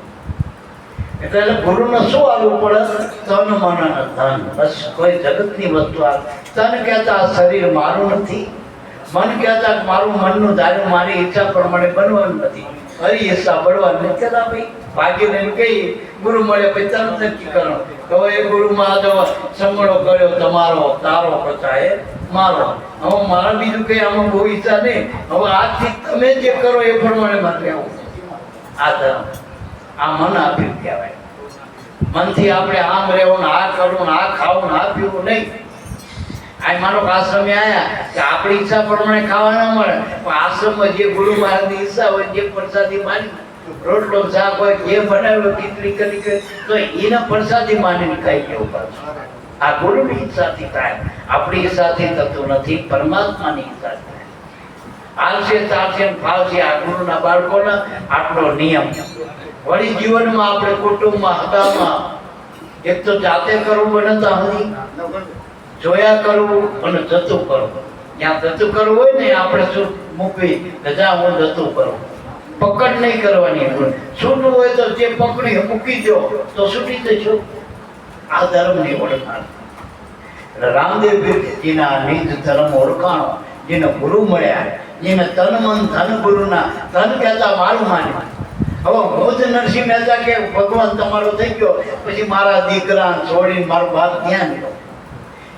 Speaker 2: એટલે ગુરુને શું આવવું પડે? તન મન અને ધન. બસ કોઈ જગતની વસ્તુ આવે. તન કહેતા શરીર મારું નથી, મન કહેતા મારું મનનું ધાર્યું મારી ઈચ્છા પ્રમાણે બનવાનું નથી, હરી ઈચ્છા બળવાનું નથી. કહેતા ભાઈ ભાગીને એમ કહી ગુરુ મળે પછી તરત નક્કી કરો તો એ ગુરુમાં જો સંગળો કર્યો તમારો તારો પ્રચાય મારો. હવે મારા બીજું કઈ આમાં બહુ ઈચ્છા નહીં. હવે આજથી તમે જે કરો એ પ્રમાણે મારે આવું. આ ધર્મ, આ મન આપ્યું કહેવાય. મનથી આપણે આમ રહેવું ને આ કરવું ને આ ખાવું ને આ પીવું નહીં. આ માનો આશ્રમે આવ્યા કે આપણી ઈચ્છા પ્રમાણે ખાવા ના મળે, પણ આશ્રમમાં જે ગુરુ મહારાજની ઈચ્છા હોય, જે પ્રસાદી માની, રોટલો શાક હોય, જે બનાવ્યો ખીચડી કરી તો એના પ્રસાદી માનીને ખાઈ ગયો પાછું. આ ગુરુની ઈચ્છાથી થાય, આપણી ઈચ્છાથી થતું નથી, પરમાત્માની ઈચ્છાથી થાય. હાલશે ચાલશે ફાવશે. આ ગુરુના બાળકોના આટલો નિયમ. વળી જીવનમાં આપણે કુટુંબમાં હતામાં એક તો જાતે કરવું બનતા હતી, જોયા કરવું અને જતું કરવું. જ્યાં જતું કરવું હોય ને આપણે શું મૂકવી જા હું જતું કરું, પકડ નહીં કરવાની. છૂટવું હોય તો જે પકડી મૂકી દો તો છૂટી જશો. આ ધર્મની ઓળખાણ. રામદેવજીના નિજ ધર્મ ઓળખાણો, જેને ગુરુ મળ્યા, જેને તન મન ધન ગુરુના ધન કહેતા મારું માન્યું. હવે હું જ નરસિંહ મહેતા કે ભગવાન તમારો થઈ ગયો પછી મારા દીકરા છોડીને મારો બાપ ત્યાં ગયો.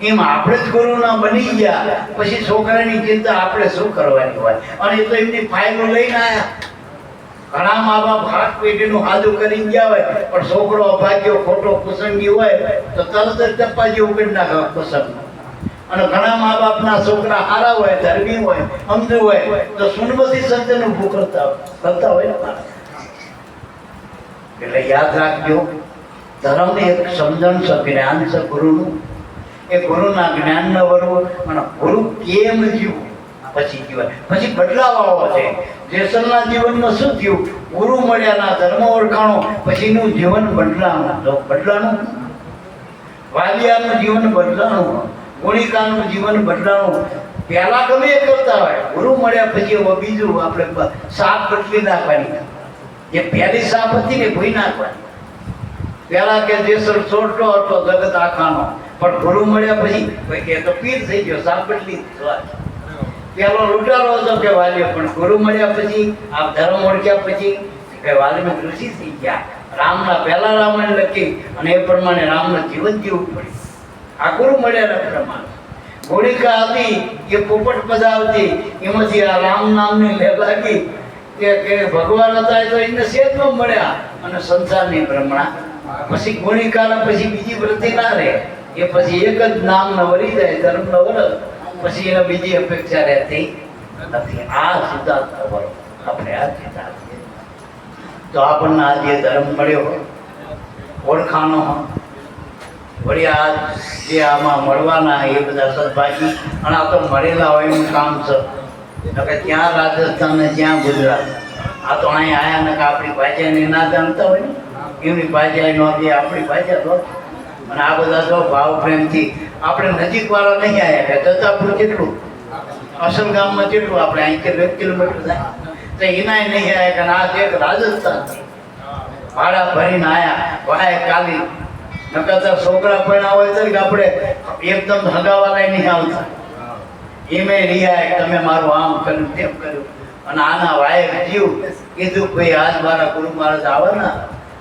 Speaker 2: એમ આપણે જ ગુરુના બની ગયા પછી છોકરાની ચિંતા આપણે શું કરવાની હોય? અને એ તો એમની ફાઇલો લઈને આવ્યા. ઘણા મા બાપ હાથ પેટીનું હાજુ કરી ગયા હોય, પણ છોકરો અભાગ્યો ખોટો કુસંગી હોય તો તરત જ ટપ્પાજી ઉગડી નાખે કુસંગ. અને ઘણા મા બાપના છોકરા સારા હોય, ધર્મી હોય, સમજુ હોય તો સુનબતી સંતન ઉભું કરતા હોય ને. એટલે યાદ રાખજો, ધર્મ એક સમજણ છે, જ્ઞાન છે ગુરુનું. એ ગુરુના જ્ઞાન ન વરવું અને ગુરુ કેમ જીવવું પછી જીવન પછી બદલાવ આવો છે. જેસલના જીવનમાં શું થયું? ગુરુ મળ્યાના ધર્મ ઓળખાણો પછીનું જીવન બદલાનું. વાલિયાનું જીવન બદલાનું, ગુણિકાનું જીવન બદલાનું. પહેલા ગમે એ કરતા હોય, ગુરુ મળ્યા પછી હવે બીજું આપણે સાપ બદલી નાખવાની. જે પહેલી સાપ હતી ને ભૂઈ નાખવાની. પહેલા કે જેસલ છોડતો હતો જગત આખાનો, પણ ગુરુ મળ્યા પછી કે તો પીર થઈ ગયો, સાપ બદલી. પેલો લૂંટારો હતો કે વાલીઓ, પણ ગુરુ મળ્યા પછી આ ધર્મ ઓળખ્યા પછી કે વાલીમાં ઋષિ થઈ ગયા. રામના પહેલા રામાયણ લખી અને એ પ્રમાણે રામનું જીવન જીવવું પડ્યું. આ ગુરુ મળ્યાના પ્રમાણે. હોળિકા હતી એ પોપટ પધાવતી, એમાંથી આ રામ નામની લે લાગી કે ભગવાન હતા તો એને સેજમાં મળ્યા અને સંસારની ભ્રમણા. પછી ગુણિકાના પછી બીજી વૃત્તિ ના રહે, એ પછી એક જ નામ ન વરી જાય, ધર્મ ન વરસ, પછી એને બીજી અપેક્ષા રહેતી નથી. આ સિદ્ધાંત ખબર આપણે આ સિદ્ધાંત તો આપણને આ જે ધર્મ મળ્યો ઓળખાણો, વળી આ જે આમાં મળવાના એ બધા સદભાગી અને આ તો મળેલા હોય એનું કામ છે. કે ત્યાં રાજસ્થાન ને ત્યાં ગુજરાત, આ તો અહીંયા આયા ને કે આપણી ભાષાને ના જાણતા હોય ને, એમની ભાષા નહોતી, આપણી ભાષા તો. અને આ બધા જો ભાવ પ્રેમથી આપણે નજીક વાળા નહીં આવ્યા કે દત્તાપુર કેટલું, અસલ ગામમાં કેટલું, આપણે અહીંથી 2 કિલોમીટર થાય તો એનાય નહીં આવ્યા. કે આ એક રાજસ્થાન ભાડા ભરીને આવ્યા ભાઈ કાલી. નકર છોકરા પણ હોય તો આપણે એકદમ હગાવાલા નહીં આવતા. એમે રિયા તમે મારું આમ કર્યું તેમ કર્યું અને આના વાયક જીવ કીધું ભાઈ આજ મારા ગુરુ મહારાજ આવે ને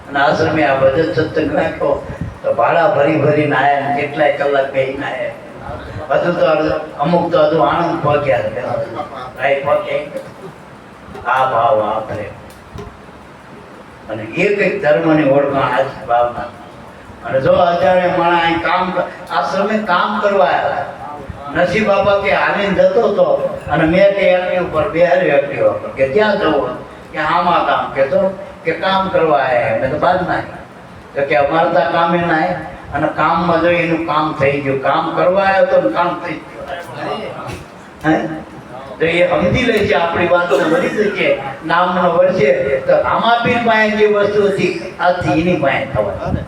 Speaker 2: અને આશ્રમે આ ભજન સત્સંગ રાખ્યો તો ભાડા ભરી ભરીને આયા ને કેટલાય કલાક બેહીને આયા હજુ તો અમુક તો હજુ આનંદ પહોંચ્યા રાય પહોંચ્યા આ ભાવ આ પ્રેમ અને એક એક ધર્મની ઓળખાણ આ જ ભાવના અને જો અત્યારે માણસ અહીં કામ આશ્રમે કામ કરવા આવ્યા નસીબ બાપા કે હાલીને જતો હતો અને મેં તે એમની ઉપર બેહાર્યો એક્ટિવ કે ક્યાં જવું કે આમાં કામ કે તો કે કામ કરવા આવ્યા મેં તો બાદ ના તો કે અમારે તો કામે ના અને કામમાં જો એનું કામ થઈ ગયું કામ કરવા આવ્યો તો કામ થઈ ગયું હે તો એ સમજી લે છે આપણી વાતો વળી છે નામનો વર્ષે તો રામાપીર પાસે જે વસ્તુ હતી આજથી એની પાસે થવાની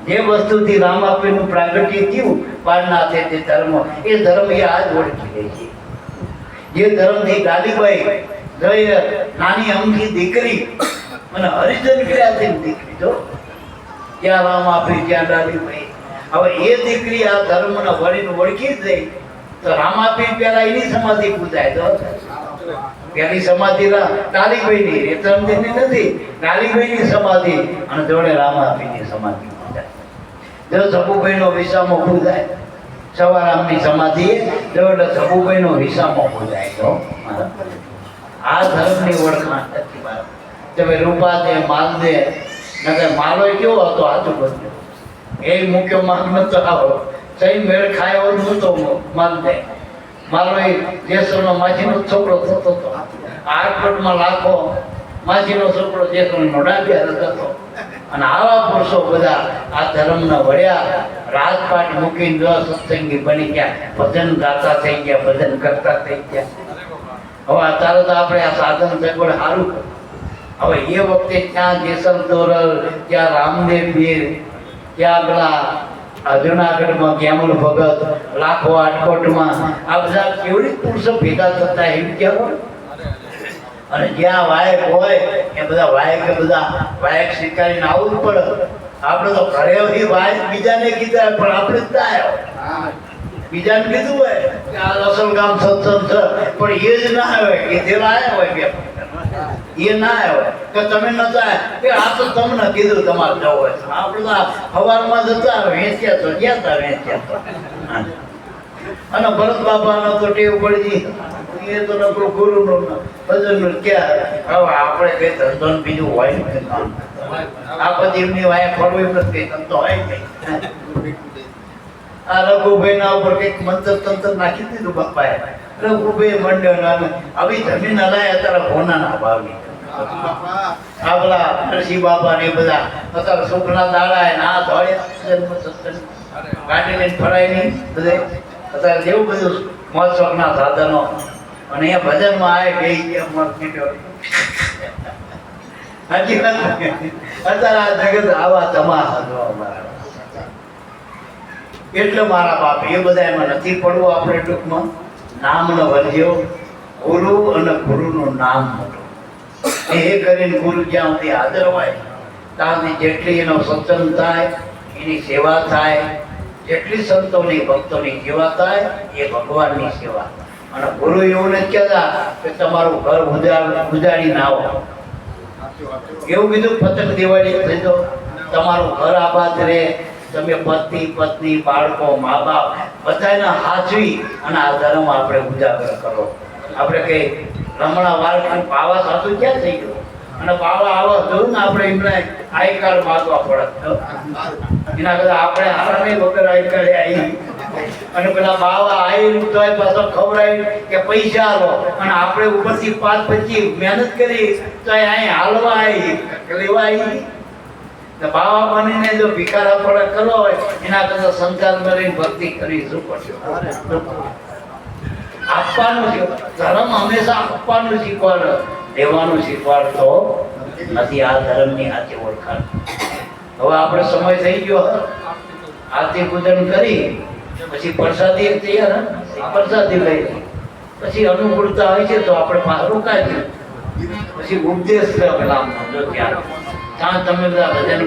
Speaker 2: જે વસ્તુથી રામાપીરનું પ્રાગટ્ય થયું પારનાથે તે ધર્મ એ ધર્મ એ આજ ઓળખી લે છે જે ધર્મથી ગાલીબાઈ જય નાની અમથી દીકરી અને હરિજન ક્રિયાથી દીકરી જો ક્યાં રામાપીર ક્યાં ગાલીબાઈ હવે એ દીકરી આ ધર્મને વળીને ઓળખી જ ગઈ તો રામાપીર પેલા એની સમાધિ પૂજાય તો પેલી સમાધિ કાલીબાઈની રેતરામદેવની નથી કાલીબાઈની સમાધિ અને જોડે રામાપીરની સમાધિ જો સબુભાઈનો વિસામો પૂજાય સવારામની સમાધિ જોડે સબુભાઈનો વિસામો પૂજાય તો આ ધર્મની ઓળખાણ નથી મારે તમે રૂપા દે માલ દે નકર માલો કેવો હતો આતું બધું એ મુખ્ય માલ નતો આવો સહી મેળ ખાયો નતો માલ દે મારો એ જેસરનો માછીનો છોકરો થતો હતો આરકોટમાં લાખો માછીનો છોકરો જેસરનો ડાબિયા હતો અને આવા પુરુષો બધા આ ધર્મના વળ્યા રાજપાટ મૂકીને જો સત્સંગી બની ગયા ભજન ગાતા થઈ ગયા ભજન કરતા થઈ ગયા હવે અત્યારે તો આપણે આ સાધન સગવડ સારું હવે એ વખતે ત્યાં જેસલ તોરલ ત્યાં રામદેવ પીર ત્યાં પેલા જુનાગઢમાં કેમલ ભગત લાખો આટકોટમાં આ બધા કેવડી પુરુષો ભેગા થતા એમ કેવું અને જ્યાં વાયક હોય એ બધા વાયક સ્વીકારીને આવવું પડે આપણે તો ઘરે વાયક બીજાને કીધા પણ આપણે જ ના આવ્યો બીજાને કીધું હોય કે આ અસલ ગામ સત્સંગ છે પણ એ જ ના આવે કે જેવા આવ્યા હોય બે એ ના આવે કે તમે નતા કે આ તો તમને કીધું તમારે જવું હોય આપણે તો સવારમાં જતા વેચ્યા તો ગયા હતા વેચ્યા તો અને ભરત બાપાનો તો ટેવ પડી એ તો નકરો ગુરુનો ભજનનું ક્યાં હવે આપણે કઈ ધંધો બીજું હોય ને આ બધી એમની વાય ફરવું એમ નથી ધંધો હોય નહીં આ રઘુભાઈ ના ઉપર કઈક મંત્ર તંત્ર નાખી દીધું બાપાએ રઘુભાઈ મંડળ આવી જમીન હલાય અત્યારે હોનાના ભાવની આ પેલા નરસિંહ બાપા ને બધા અત્યારે સુખના દાડા ના ધોળે ગાડી લઈને ફરાય નહીં બધે અત્યારે જેવું બધું મોજ શોખના સાધનો અને એ ભજનમાં આવે બે હાજી વાત અત્યારે આ જગત આવા તમાશા જોવા મળે એટલે મારા બાપ એ બધા એમાં નથી પડવું આપણે ટૂંકમાં નામનો વર્જ્યો ગુરુ અને ગુરુનું નામ મોટું એ કરીને ગુરુ જ્યાં સુધી હાજર હોય ત્યાં સુધી જેટલી એનો સત્સંગ થાય એની સેવા થાય જેટલી સંતોની ભક્તોની સેવા થાય એ ભગવાનની સેવા અને ગુરુ એવું નથી કહેતા કે તમારું ઘર ઉજાડીને આવો એવું કીધું પતંગ દિવાળી થઈ તો તમારું ઘર આબાદ રહે તમે પત્ની બાળકો મા બાપ બધાને હાચવી અને આ ધર્મ આપણે ઉજાગર કરો આપણે કઈ રમણા વાળા બાવા સાચું ક્યાં થઈ ગયું અને બાવા આવા જોયું ને આપણે એમને આઈ કાર્ડ માંગવા પડે એના કરતા આપણે હારા નહીં વગર આઈ કાર્ડ આવી અને પેલા બાવા આવી તો પાછો ખવડાવી કે પૈસા આલો અને આપણે ઉપરથી 5-25 મહેનત કરી તો અહીં હાલવા આવી લેવા આવી બાવા બનીને જો ભિખારા પડે કરો હોય એના કરતા સંસાર કરીને ભક્તિ કરી શું પડશે આપવાનું ધર્મ હંમેશા આપવાનું શીખવાડે દેવાનું શીખવાડતો નથી આ ધર્મની સાચી ઓળખાણ હવે આપણે સમય થઈ ગયો આરતી પૂજન કરી પછી પ્રસાદી તૈયાર પ્રસાદી લઈ પછી અનુકૂળતા હોય છે તો આપણે પાછું રોકાય પછી ઉપદેશ પેલા જો ત્યાં તમે બધા ભજન